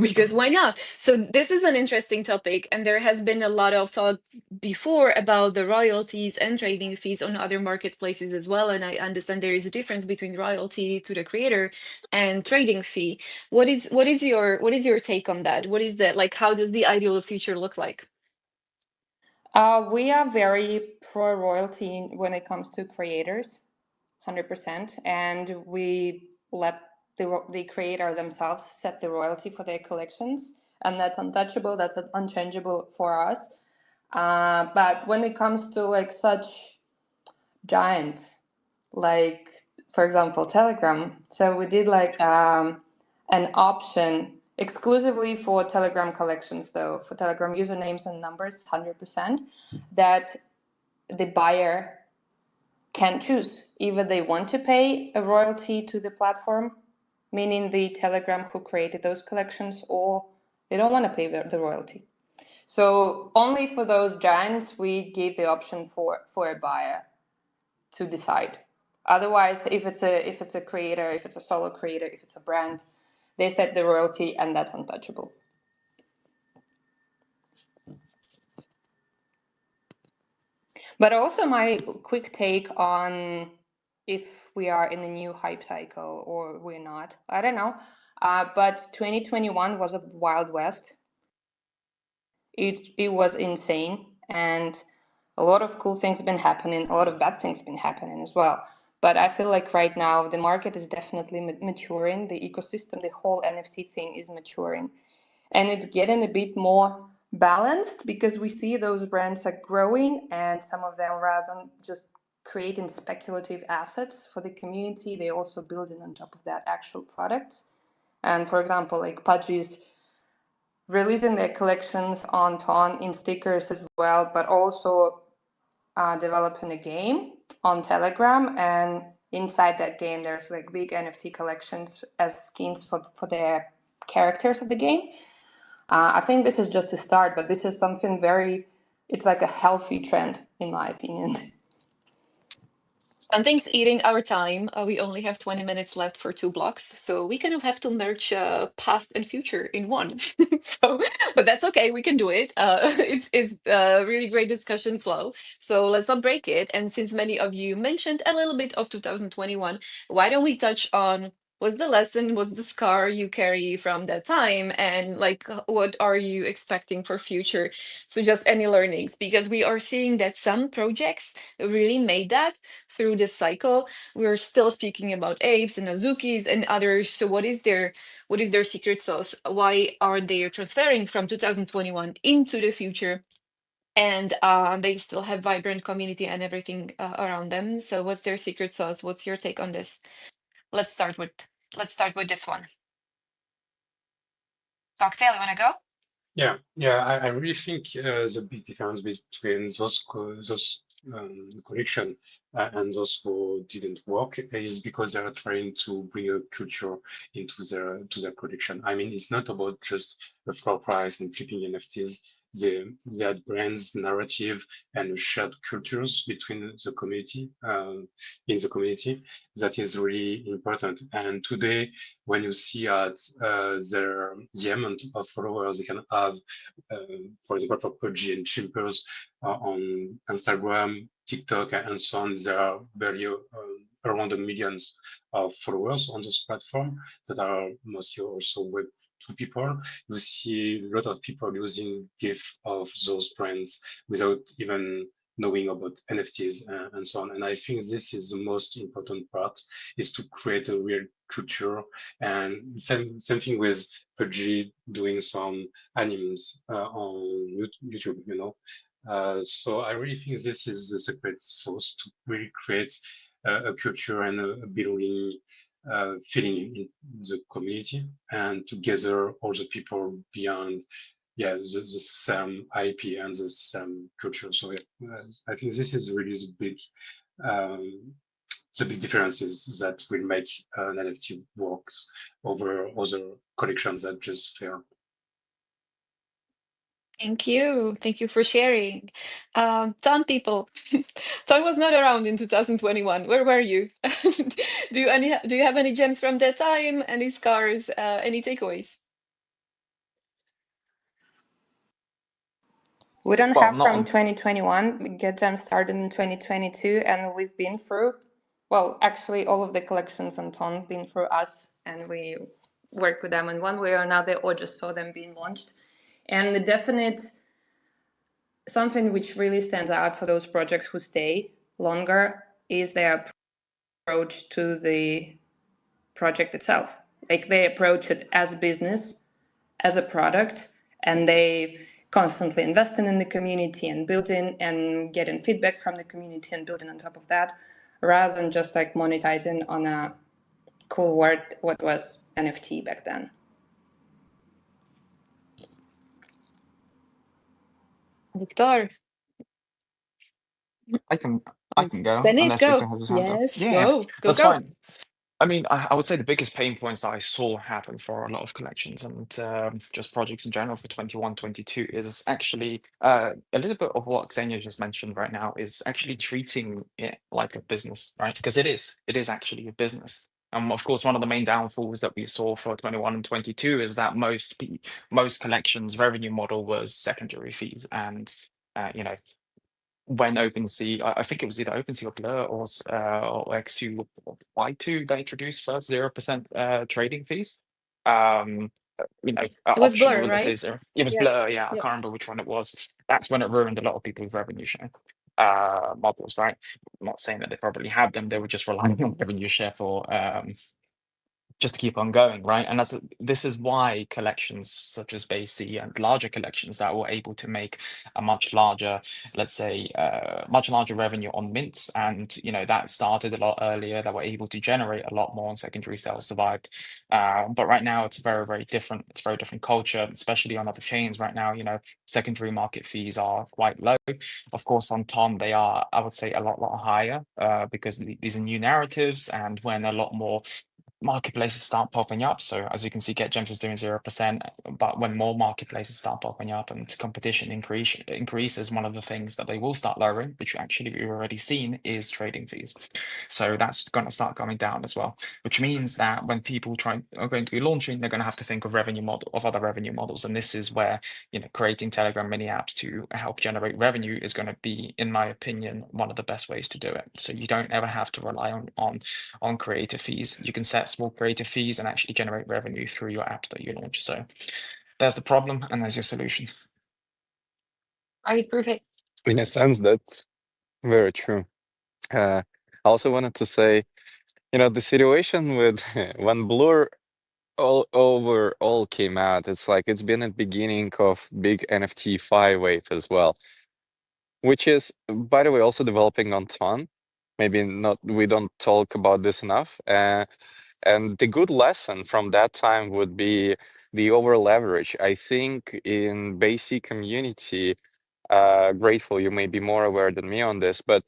Because why not? So this is an interesting topic, and there has been a lot of talk before about the royalties and trading fees on other marketplaces as well. And I understand there is a difference between royalty to the creator and trading fee. What is your take on that? What is that like? How does the ideal future look like? We are very pro royalty when it comes to creators, 100%, and we let the creator themselves set the royalty for their collections, and that's untouchable, that's unchangeable for us. But when it comes to like such giants, like for example Telegram, so we did like an option exclusively for Telegram collections, though for Telegram usernames and numbers, 100%, that the buyer can choose. Either they want to pay a royalty to the platform, meaning the Telegram who created those collections, or they don't want to pay the royalty. So only for those giants we gave the option for a buyer to decide. Otherwise, if it's a creator, if it's a solo creator, if it's a brand, they set the royalty, and that's untouchable. But also my quick take on if we are in a new hype cycle or we're not. I don't know. But 2021 was a wild west. It was insane, and a lot of cool things have been happening. A lot of bad things have been happening as well. But I feel like right now the market is definitely maturing. The ecosystem, the whole NFT thing is maturing. and it's getting a bit more balanced because we see those brands are growing, and some of them, rather than just creating speculative assets for the community, they also building on top of that actual products. And for example, like Pudgy's releasing their collections on Ton in stickers as well, but also developing a game on Telegram, and inside that game there's like big NFT collections as skins for their characters of the game. I think this is just a start, but this is something it's like a healthy trend in my opinion. Something's eating our time. We only have 20 minutes left for 2 blocks, so we kind of have to merge past and future in one. So, but that's okay. We can do it. It's a really great discussion flow. So let's not break it. And since many of you mentioned a little bit of 2021, why don't we touch on what's the lesson, what's the scar you carry from that time, and like what are you expecting for future? So just any learnings, because we are seeing that some projects really made that through this cycle. We're still speaking about apes and azukis and others. So what is their secret sauce? Why are they transferring from 2021 into the future? And they still have vibrant community and everything around them. So what's their secret sauce? What's your take on this? Let's start with this one. Cocktail, you wanna go? Yeah, I really think the big difference between those collection and those who didn't work is because they are trying to bring a culture into their collection. I mean, it's not about just the floor price and flipping NFTs. They had brands, narrative, and shared cultures between the community, in the community. That is really important. And today, when you see at the amount of followers they can have, for example, for Pudgy and Chimpers on Instagram, TikTok, and so on, there are barely around 1 million of followers on this platform that are mostly also Web2 people. You see a lot of people using GIF of those brands without even knowing about NFTs and so on. And I think this is the most important part, is to create a real culture. And same thing with Pudgy doing some animes on YouTube, you know. So I really think this is the secret sauce to really create a culture and a belonging feeling in the community, and to gather all the people beyond the same IP and the same culture. So I think this is really the big differences that will make an NFT work over other collections that just fail. Thank you. Thank you for sharing. Ton people. Ton was not around in 2021. Where were you? Do you have any gems from that time? Any scars? Any takeaways? We don't Well, have not from on. 2021. We get them started in 2022, and we've been through, well, actually, all of the collections on Ton been through us, and we worked with them in one way or another, or just saw them being launched. And the definite something which really stands out for those projects who stay longer is their approach to the project itself. Like, they approach it as a business, as a product, and they constantly investing in the community and building and getting feedback from the community and building on top of that, rather than just like monetizing on a cool word, what was NFT back then. Victor. I can Yes. go Then it unless Victor go. has his hands up. Yes, Yeah, go, go, that's go. fine. I mean, I would say the biggest pain points that I saw happen for a lot of collections and just projects in general for 21, 22 is actually a little bit of what Xenia just mentioned right now, is actually treating it like a business, right? Because it is actually a business. Of course, one of the main downfalls that we saw for 21 and 22 is that most collections' revenue model was secondary fees, and you know, when OpenSea, I think it was either OpenSea or Blur or X2 or Y2 that introduced first 0% trading fees. It was Optional Blur, right? indices. It was Yeah. Blur, yeah. I Yeah. can't remember which one it was. That's when it ruined a lot of people's revenue share models, right? I'm not saying that they probably had them; they were just relying on revenue share just keep on going, right? And this is why collections such as Basie and larger collections that were able to make a much larger, let's say, much larger revenue on mints, and that started a lot earlier, that were able to generate a lot more on secondary sales survived. But right now it's very, very different. It's a very different culture, especially on other chains right now. Secondary market fees are quite low. Of course, on Ton they are, I would say, a lot higher, because these are new narratives, and when a lot more marketplaces start popping up. So as you can see, GetGems is doing 0%, but when more marketplaces start popping up and competition increases, one of the things that they will start lowering, which actually we've already seen, is trading fees. So that's going to start coming down as well, which means that when people are going to be launching, they're going to have to think of other revenue models. And this is where creating Telegram mini apps to help generate revenue is going to be, in my opinion, one of the best ways to do it. So you don't ever have to rely on creator fees. You can set small creator fees and actually generate revenue through your app that you launch. So there's the problem, and there's your solution. Right, perfect. In a sense, that's very true. I also wanted to say, the situation with when Blur all came out, it's like it's been a beginning of big NFT wave as well, which is, by the way, also developing on Ton. Maybe not, we don't talk about this enough. And the good lesson from that time would be the over leverage. I think in basic community, grateful, you may be more aware than me on this, but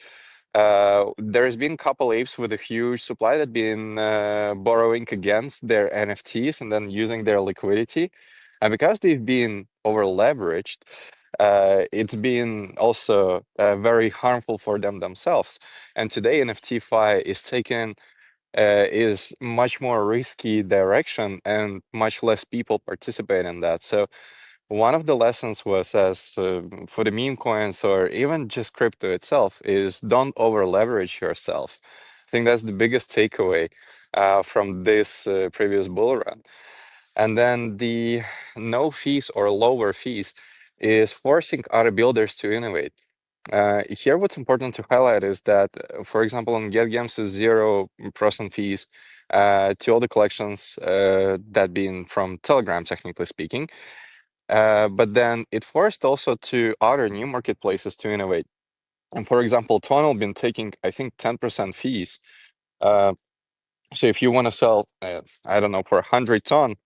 there's been a couple apes with a huge supply that been borrowing against their NFTs and then using their liquidity. And because they've been over leveraged, it's been also very harmful for them themselves. And today NFT fi is much more risky direction, and much less people participate in that. So one of the lessons was, as for the meme coins or even just crypto itself, is don't over leverage yourself. I think that's the biggest takeaway from this previous bull run. And then the no fees or lower fees is forcing other builders to innovate. Here, what's important to highlight is that, for example, on GetGames is 0% fees to all the collections that been from Telegram, technically speaking. But then it forced also to other new marketplaces to innovate. And for example, Tonal been taking, I think, 10% fees. So if you want to sell, I don't know, for 100 ton,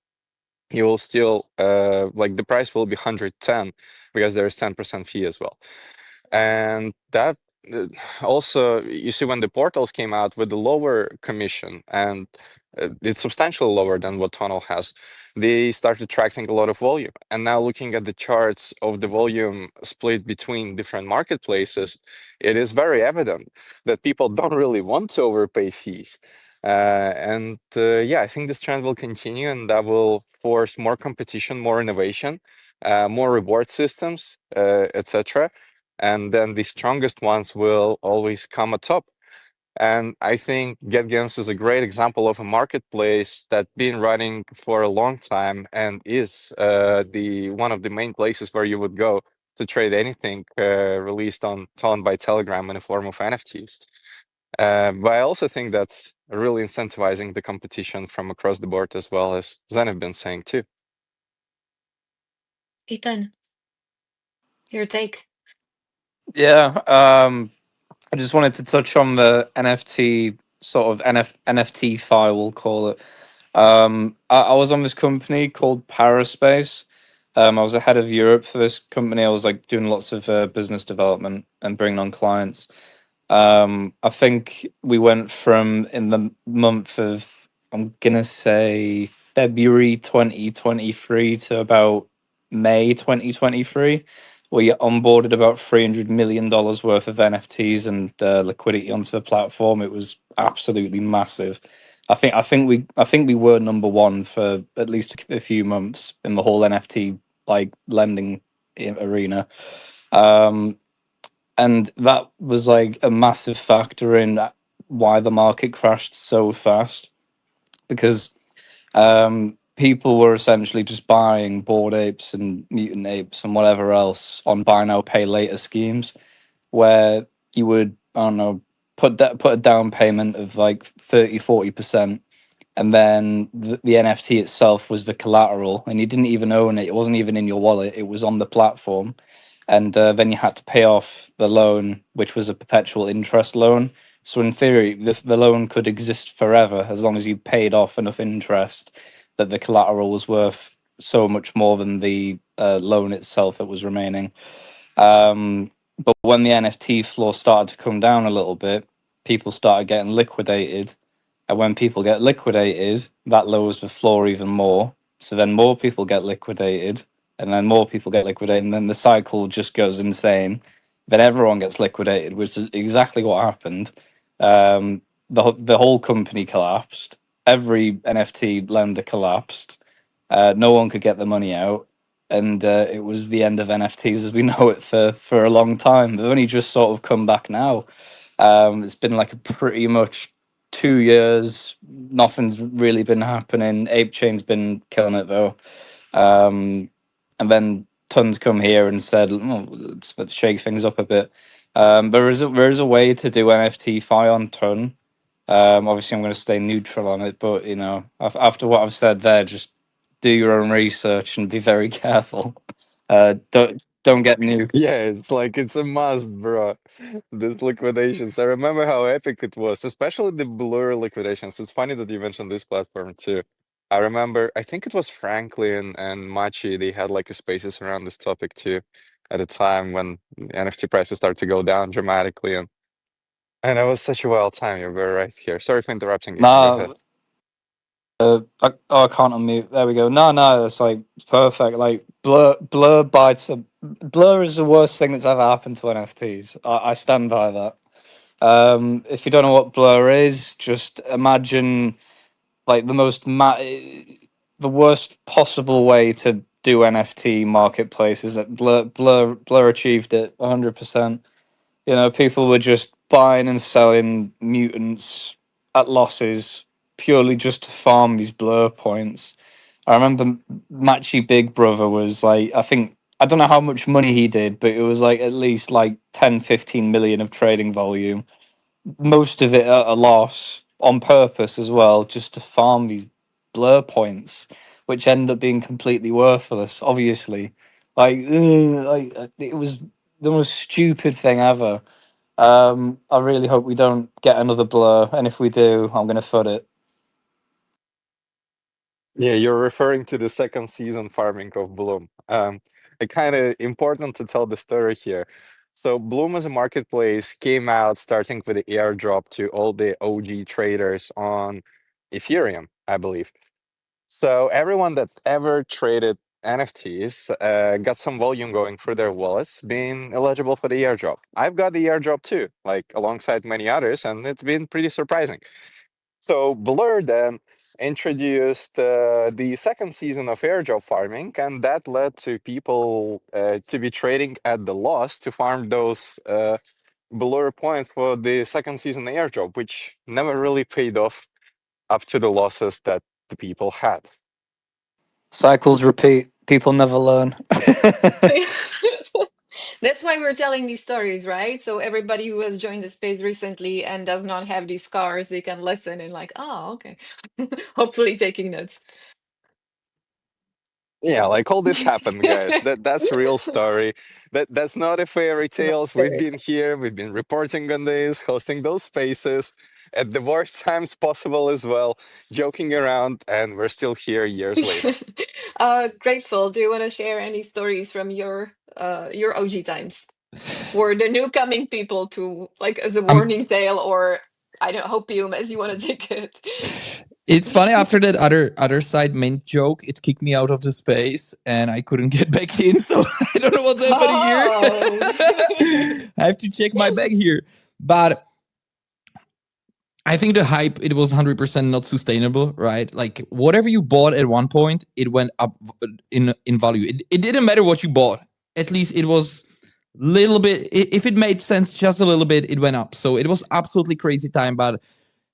you will still, like the price will be 110 because there is 10% fee as well. And that also, you see, when the portals came out with the lower commission, and it's substantially lower than what Tunnel has, they started attracting a lot of volume. And now looking at the charts of the volume split between different marketplaces, it is very evident that people don't really want to overpay fees. And yeah, I think this trend will continue, and that will force more competition, more innovation, more reward systems, etc. And then the strongest ones will always come atop. And I think GetGames is a great example of a marketplace that's been running for a long time and is the one of the main places where you would go to trade anything released on Ton by Telegram in the form of NFTs. But I also think that's really incentivizing the competition from across the board, as well, as Zen have been saying too. Ethan, your take. Yeah, I just wanted to touch on the NFT sort of NFT file, we'll call it. I was on this company called Paraspace. I was the head of Europe for this company. I was like doing lots of business development and bringing on clients. I think we went from, in the month of, I'm gonna say February 2023 to about May 2023. We onboarded about $300 million worth of NFTs and liquidity onto the platform. It was absolutely massive. I think we were number one for at least a few months in the whole NFT like lending arena. Um, and that was like a massive factor in why the market crashed so fast, because people were essentially just buying Bored Apes and Mutant Apes and whatever else on buy now pay later schemes, where you would, I don't know, put a down payment of like 30-40%, and then the NFT itself was the collateral, and you didn't even own it. It wasn't even in your wallet. It was on the platform, and then you had to pay off the loan, which was a perpetual interest loan. So in theory, the loan could exist forever as long as you paid off enough interest that the collateral was worth so much more than the loan itself that was remaining. But when the NFT floor started to come down a little bit, people started getting liquidated. And when people get liquidated, that lowers the floor even more. So then more people get liquidated, and then more people get liquidated, and then the cycle just goes insane. Then everyone gets liquidated, which is exactly what happened. The whole company collapsed. Every NFT lender collapsed. No one could get the money out, and it was the end of NFTs as we know it for a long time. They've only just sort of come back now. It's been like a pretty much 2 years. Nothing's really been happening. Ape Chain's been killing it though. And then Tons come here and said, oh, let's shake things up a bit. There is a way to do NFT Fi on Ton. Obviously, I'm going to stay neutral on it, but you know, after what I've said there, just do your own research and be very careful. Don't get nuked. Yeah, it's like it's a must, bro. This liquidations. I remember how epic it was, especially the Blur liquidations. It's funny that you mentioned this platform too. I remember, I think it was Franklin and Machi, they had like a spaces around this topic too at a time when NFT prices start to go down dramatically and it was such a wild time. You were right here. Sorry for interrupting you. Go ahead. Nah, I can't unmute. There we go. No, that's like it's perfect. Like Blur bites. Blur is the worst thing that's ever happened to NFTs. I stand by that. If you don't know what Blur is, just imagine like the worst possible way to do NFT marketplaces. That Blur achieved it 100%. You know, people were just buying and selling mutants at losses purely just to farm these Blur points. I remember Matchy Big Brother was like, I don't know how much money he did, but it was like at least like 10, 15 million of trading volume. Most of it at a loss on purpose as well, just to farm these Blur points, which end up being completely worthless, obviously. It was the most stupid thing ever. I really hope we don't get another Blur, and if we do, I'm gonna foot it. Yeah, you're referring to the second season farming of Bloom. It kind of important to tell the story here. So Bloom as a marketplace came out starting with the airdrop to all the OG traders on Ethereum, I believe. So everyone that ever traded NFTs got some volume going through their wallets, being eligible for the airdrop. I've got the airdrop too, like alongside many others, and it's been pretty surprising. So Blur then introduced the second season of airdrop farming, and that led to people to be trading at the loss to farm those Blur points for the second season airdrop, which never really paid off up to the losses that the people had. Cycles repeat. People never learn. That's why we're telling these stories, right? So everybody who has joined the space recently and does not have these scars, they can listen and like, oh, okay. Hopefully taking notes. Yeah, like all this happened, guys. That's real story. That's not a fairy tales. We've been here, we've been reporting on this, hosting those spaces at the worst times possible as well, joking around, and we're still here years later. Grateful. Do you want to share any stories from your OG times for the new coming people to like as a warning tale, or I don't hopium as you want to take it? It's funny, after that other side main joke, it kicked me out of the space and I couldn't get back in, so I don't know what's happening here. I have to check my bag here. But I think the hype, it was 100% not sustainable, right? Like whatever you bought at one point, it went up in value. It didn't matter what you bought. At least it was little bit, if it made sense just a little bit, it went up. So it was absolutely crazy time, but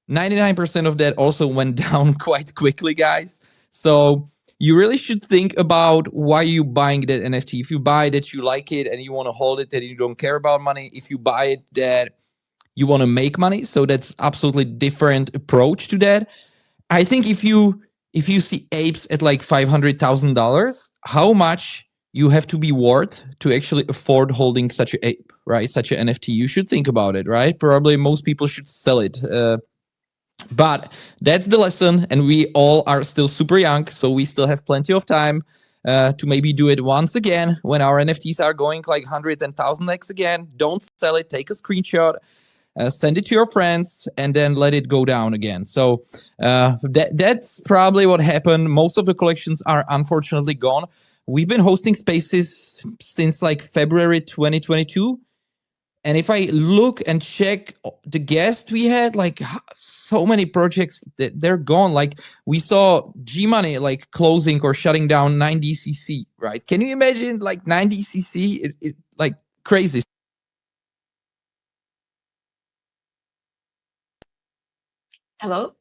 99% of that also went down quite quickly, guys. So you really should think about why you buying that NFT. If you buy that you like it and you want to hold it, that you don't care about money. If you buy it that you want to make money, so that's absolutely different approach to that. I think if you see apes at like $500,000, how much you have to be worth to actually afford holding such an ape, right? Such an NFT. You should think about it, right? Probably most people should sell it. But that's the lesson, and we all are still super young, so we still have plenty of time to maybe do it once again when our NFTs are going like 100 and 1000x again. Don't sell it, take a screenshot, send it to your friends, and then let it go down again. So that's probably what happened. Most of the collections are unfortunately gone. We've been hosting spaces since like February 2022. And if I look and check the guests we had, like so many projects that they're gone. Like we saw G Money like closing or shutting down 9DCC, right? Can you imagine like 9DCC? It like crazy. Hello?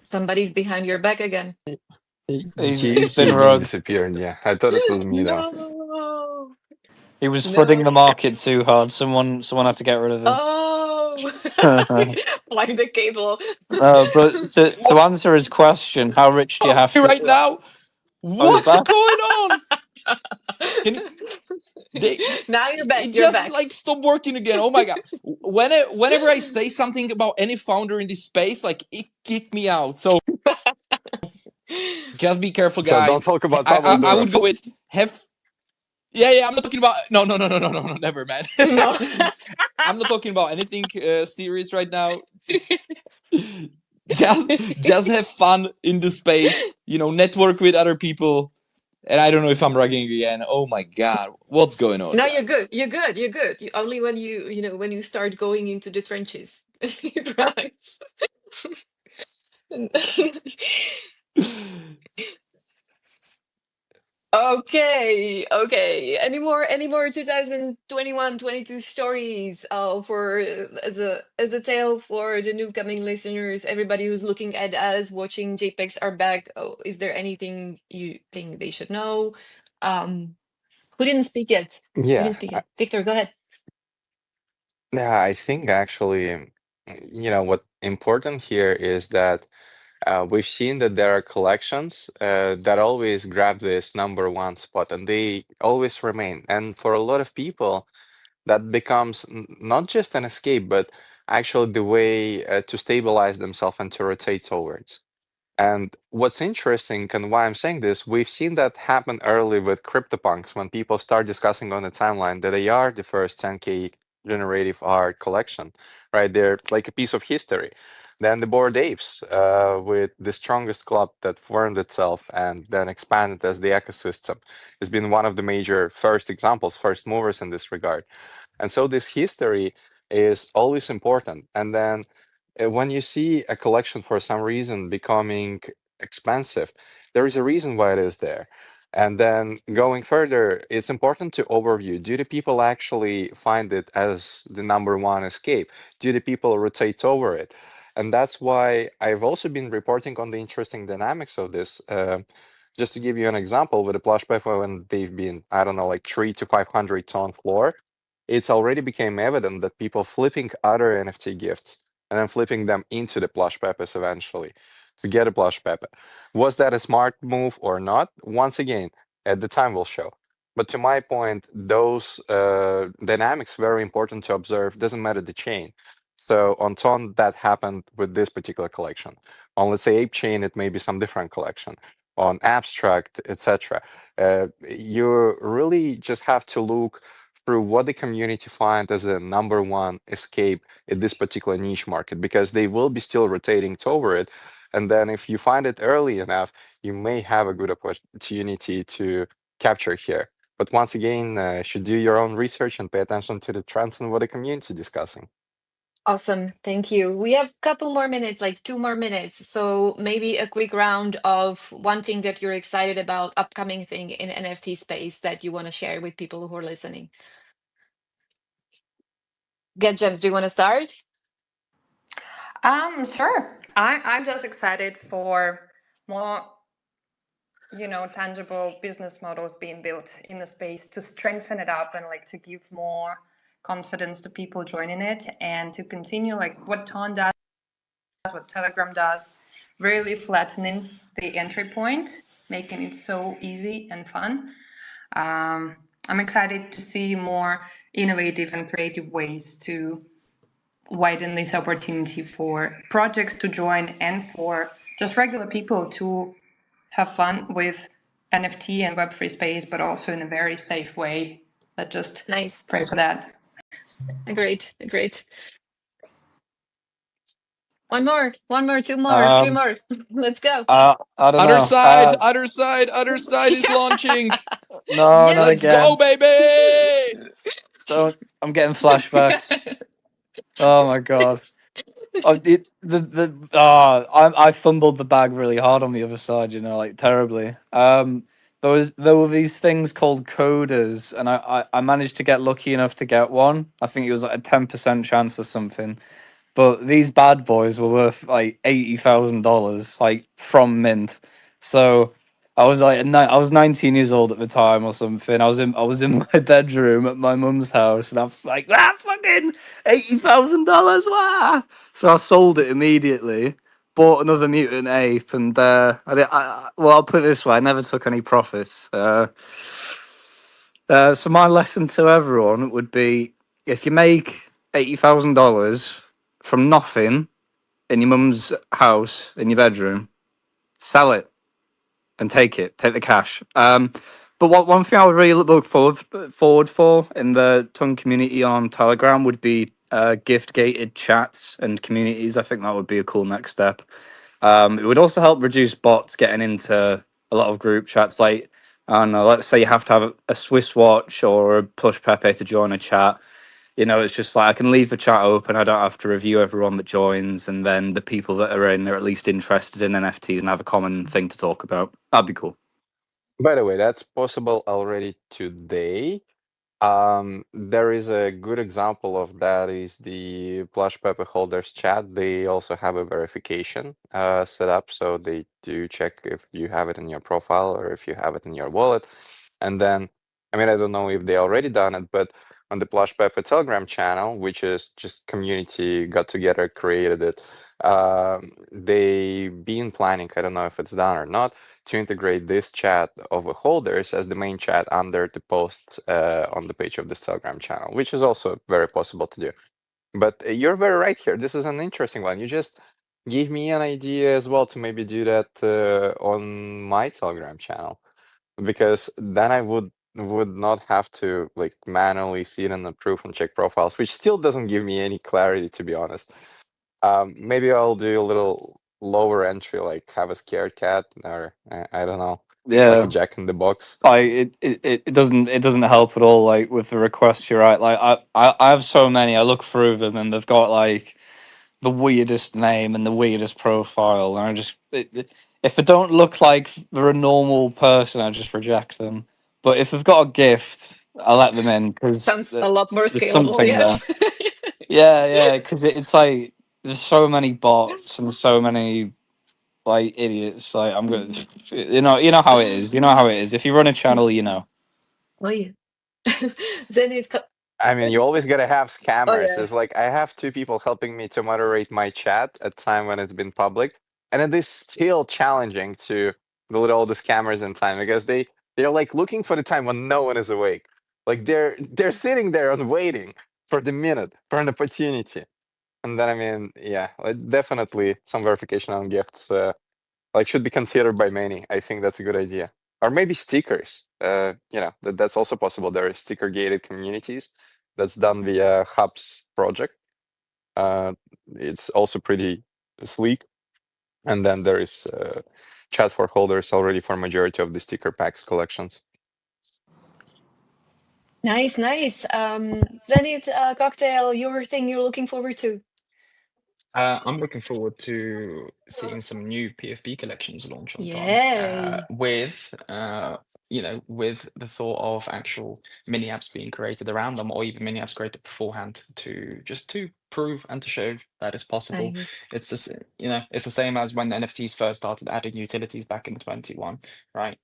Somebody's behind your back again. He's He been rugged. disappeared. Yeah, I thought it was me though. No. He was flooding No. the market too hard. Someone had to get rid of him. Oh, like the cable. But to answer his question, how rich do you have to right be? now? he's What's back. going on? Can Now you're back. it You're just back. like stopped working again. Oh my god! Whenever I say something about any founder in this space, like it kicked me out. So just be careful, So guys. don't talk about I Pavel would Durov. go with have. Yeah. I'm not talking about no, never, man. No. I'm not talking about anything serious right now. just have fun in the space. Network with other people. And I don't know if I'm rugging again. Oh my god, what's going on? No, guys? you're good. You're good. You're good. Only when when you start going into the trenches. Right. Okay. Any more 2021-22 stories for as a tale for the new coming listeners, everybody who's looking at us, watching JPEGs are back. Oh, is there anything you think they should know? Who didn't speak yet? Yeah, Victor, go ahead. yeah. I think actually, what important here is that we've seen that there are collections that always grab this number one spot, and they always remain. And for a lot of people, that becomes not just an escape, but actually the way to stabilize themselves and to rotate towards. And what's interesting, and why I'm saying this, we've seen that happen early with CryptoPunks when people start discussing on the timeline that they are the first 10K generative art collection, right? They're like a piece of history. Then the Bored Apes with the strongest club that formed itself and then expanded as the ecosystem has been one of the major first examples, first movers in this regard. And so this history is always important. And then when you see a collection for some reason becoming expensive, there is a reason why it is there. And then going further, it's important to overview. Do the people actually find it as the number one escape? Do the people rotate over it? And that's why I've also been reporting on the interesting dynamics of this. Just to give you an example, with the plush paper, when they've been, I don't know, like 300 to 500 ton floor, it's already became evident that people flipping other NFT gifts and then flipping them into the plush peppers eventually to get a plush pepper. Was that a smart move or not? Once again, at the time will show. But to my point, those dynamics very important to observe. Doesn't matter the chain. So on Ton, that happened with this particular collection. On, let's say, Ape Chain, it may be some different collection. On Abstract, etc. You really just have to look through what the community find as a number one escape in this particular niche market, because they will be still rotating over it. And then if you find it early enough, you may have a good opportunity to capture here. But once again, you should do your own research and pay attention to the trends and what the community is discussing. Awesome. Thank you. We have a couple more minutes, like 2 more minutes. So maybe a quick round of one thing that you're excited about, upcoming thing in NFT space that you want to share with people who are listening. Get Gems, do you want to start? Sure. I'm just excited for more, tangible business models being built in the space to strengthen it up and like to give more confidence to people joining it and to continue like what Ton does, what Telegram does, really flattening the entry point, making it so easy and fun. I'm excited to see more innovative and creative ways to widen this opportunity for projects to join and for just regular people to have fun with NFT and Web3 space, but also in a very safe way. Let's just Nice. pray for that. Agreed. One more, 2 more, 3 more. Let's go. I don't Other know. side, other side is launching. No, not Yes. Let's again. go, baby! Don't. I'm getting flashbacks. Oh my god. Oh, I fumbled the bag really hard on the other side, you know, like terribly. There were these things called coders, and I managed to get lucky enough to get one. I think it was like a 10% chance or something. But these bad boys were worth like $80,000, like from mint. So I was like, I was 19 years old at the time or something. I was in my bedroom at my mum's house, and I was like, fucking $80,000, wow! So I sold it immediately, bought another mutant ape, and well, I'll put it this way: I never took any profits. So my lesson to everyone would be: if you make $80,000 from nothing in your mum's house in your bedroom, sell it and take it. Take the cash. But one thing I would really look forward for in the Tongue community on Telegram would be gift gated chats and communities. I think that would be a cool next step. It would also help reduce bots getting into a lot of group chats. Like, I don't know, let's say you have to have a Swiss watch or a Plush Pepe to join a chat. You know, it's just like I can leave the chat open. I don't have to review everyone that joins, and then the people that are in are at least interested in NFTs and have a common thing to talk about. That'd be cool. By the way, that's possible already today. There is a good example of that is the Plush Pepper holders chat. They also have a verification set up, so they do check if you have it in your profile or if you have it in your wallet. And then, I mean, I don't know if they already done it, but on the Plush Pepper Telegram channel, which is just community got together, created it, they been planning, I don't know if it's done or not, to integrate this chat of the holders as the main chat under the post on the page of this Telegram channel, which is also very possible to do. But you're very right here. This is an interesting one. You just gave me an idea as well to maybe do that on my Telegram channel, because then I would not have to like manually see it and approve and check profiles, which still doesn't give me any clarity, to be honest. Maybe I'll do a little lower entry, like have a scared cat, or I don't know, like a Yeah. Jack in the Box. It doesn't help at all. Like with the requests, you're right. Like I have so many. I look through them and they've got like the weirdest name and the weirdest profile, and if they don't look like they're a normal person, I just reject them. But if they've got a gift, I let them in because Sounds a lot more there's scalable. something Yeah. there. Yeah, because it's like there's so many bots and so many like idiots. Like I'm going, you know how it is. You know how it is. If you run a channel, you know. Oh yeah. Then I mean, you always gotta have oh scammers. yeah. It's like I have two people helping me to moderate my chat at time when it's been public, and it is still challenging to deal with all the scammers in time because they're like looking for the time when no one is awake. Like they're sitting there and waiting for the minute for an opportunity. And then I mean, yeah, like, definitely some verification on gifts like should be considered by many. I think that's a good idea. Or maybe stickers. That's also possible. There are sticker gated communities that's done via Hub's project. Uh, it's also pretty sleek. And then there is chat for holders already for majority of the sticker packs collections. Nice. Zenith cocktail, your thing you're looking forward to. I'm looking forward to seeing some new PFP collections launch on time, Yay. with the thought of actual mini apps being created around them, or even mini apps created beforehand to prove and to show that it's possible. Nice. It's just, it's the same as when NFTs first started adding utilities back in 21, right?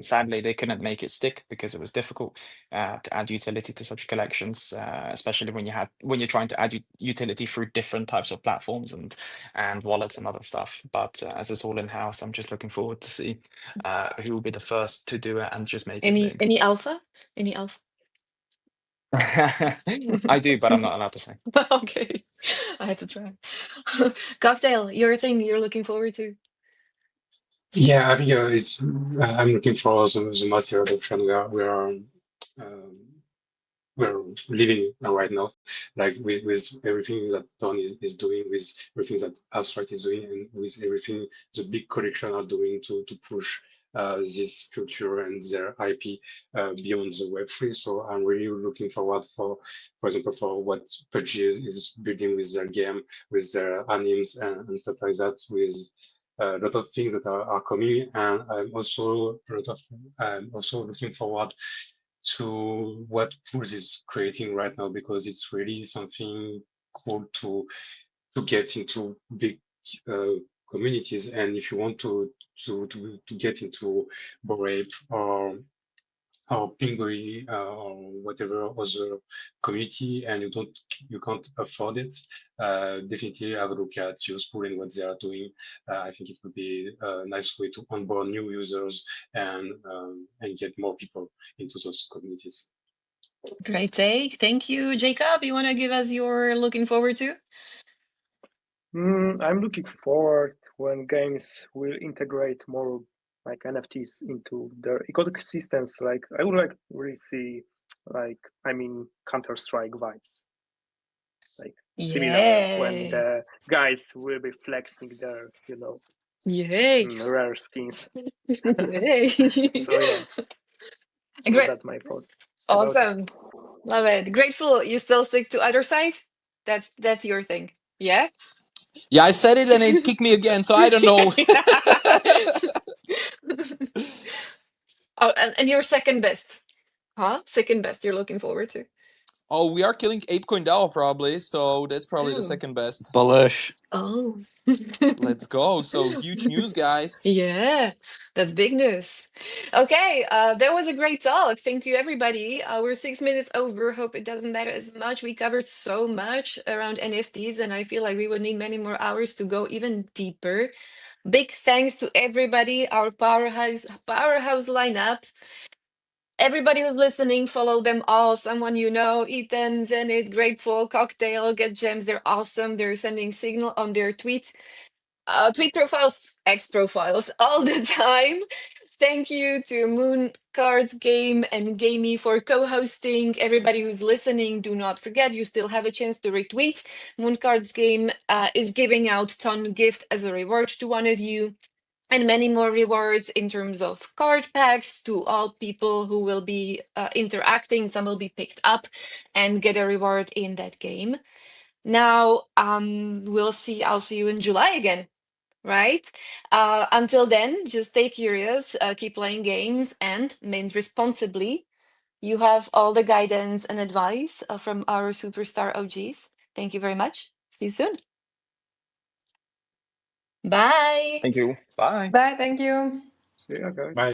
Sadly, they couldn't make it stick because it was difficult to add utility to such collections, especially when you're trying to add utility through different types of platforms and wallets and other stuff. But as it's all in house, I'm just looking forward to see who will be the first to do it and just make it big. Any alpha? Any alpha? I do, but I'm not allowed to say. Okay, I had to try. Cocktail, your thing you're looking forward to? Yeah, I think it's. I'm looking for the massive adoption we're living right now, like with everything that Don is doing, with everything that Abstract is doing, and with everything the big collection are doing to push this culture and their IP beyond the Web3. So I'm really looking forward for example, for what PUBG is building with their game, with their animes and stuff like that, with a lot of things that are coming. And I'm also looking forward to what Pulse is creating right now, because it's really something cool to get into big communities. And if you want to get into Bored or Pingui or whatever other community, and you can't afford it, definitely have a look at Useful and what they are doing. I think it would be a nice way to onboard new users and get more people into those communities. Great take. Thank you. Jacob, you want to give us your looking forward to? I'm looking forward when games will integrate more like NFTs into their ecosystems. Like I would like to really see Counter-Strike vibes. Like similar when the guys will be flexing their, Yay. rare skins. Yay. So yeah. Great. That's my thought. Awesome. Love it. Grateful you still stick to other side? That's your thing. Yeah? Yeah, I said it and it kicked me again, so I don't know. Oh, and your second best. Huh? Second best you're looking forward to. Oh, we are killing ApeCoin DAO probably, so that's probably the Oh. second best. Bullish. Oh. Let's go. So huge news, guys. Yeah, that's big news. Okay, that was a great talk. Thank you, everybody. We're 6 minutes over. Hope it doesn't matter as much. We covered so much around NFTs, and I feel like we would need many more hours to go even deeper. Big thanks to everybody, our powerhouse lineup. Everybody who's listening, follow them all. Someone you know, Ethan, Zenit, Grateful, Cocktail, Get Gems. They're awesome. They're sending signal on their tweet profiles, X profiles all the time. Thank you to Moon Cards Game and Gamey for co-hosting. Everybody who's listening, do not forget you still have a chance to retweet. Moon Cards Game is giving out ton gift as a reward to one of you, and many more rewards in terms of card packs to all people who will be interacting. Some will be picked up and get a reward in that game. Now, I'll see you in July again, right? Until then, just stay curious, keep playing games, and mint responsibly. You have all the guidance and advice from our superstar OGs. Thank you very much. See you soon. Bye. Thank you. Bye. Bye, thank you. See ya, guys. Bye.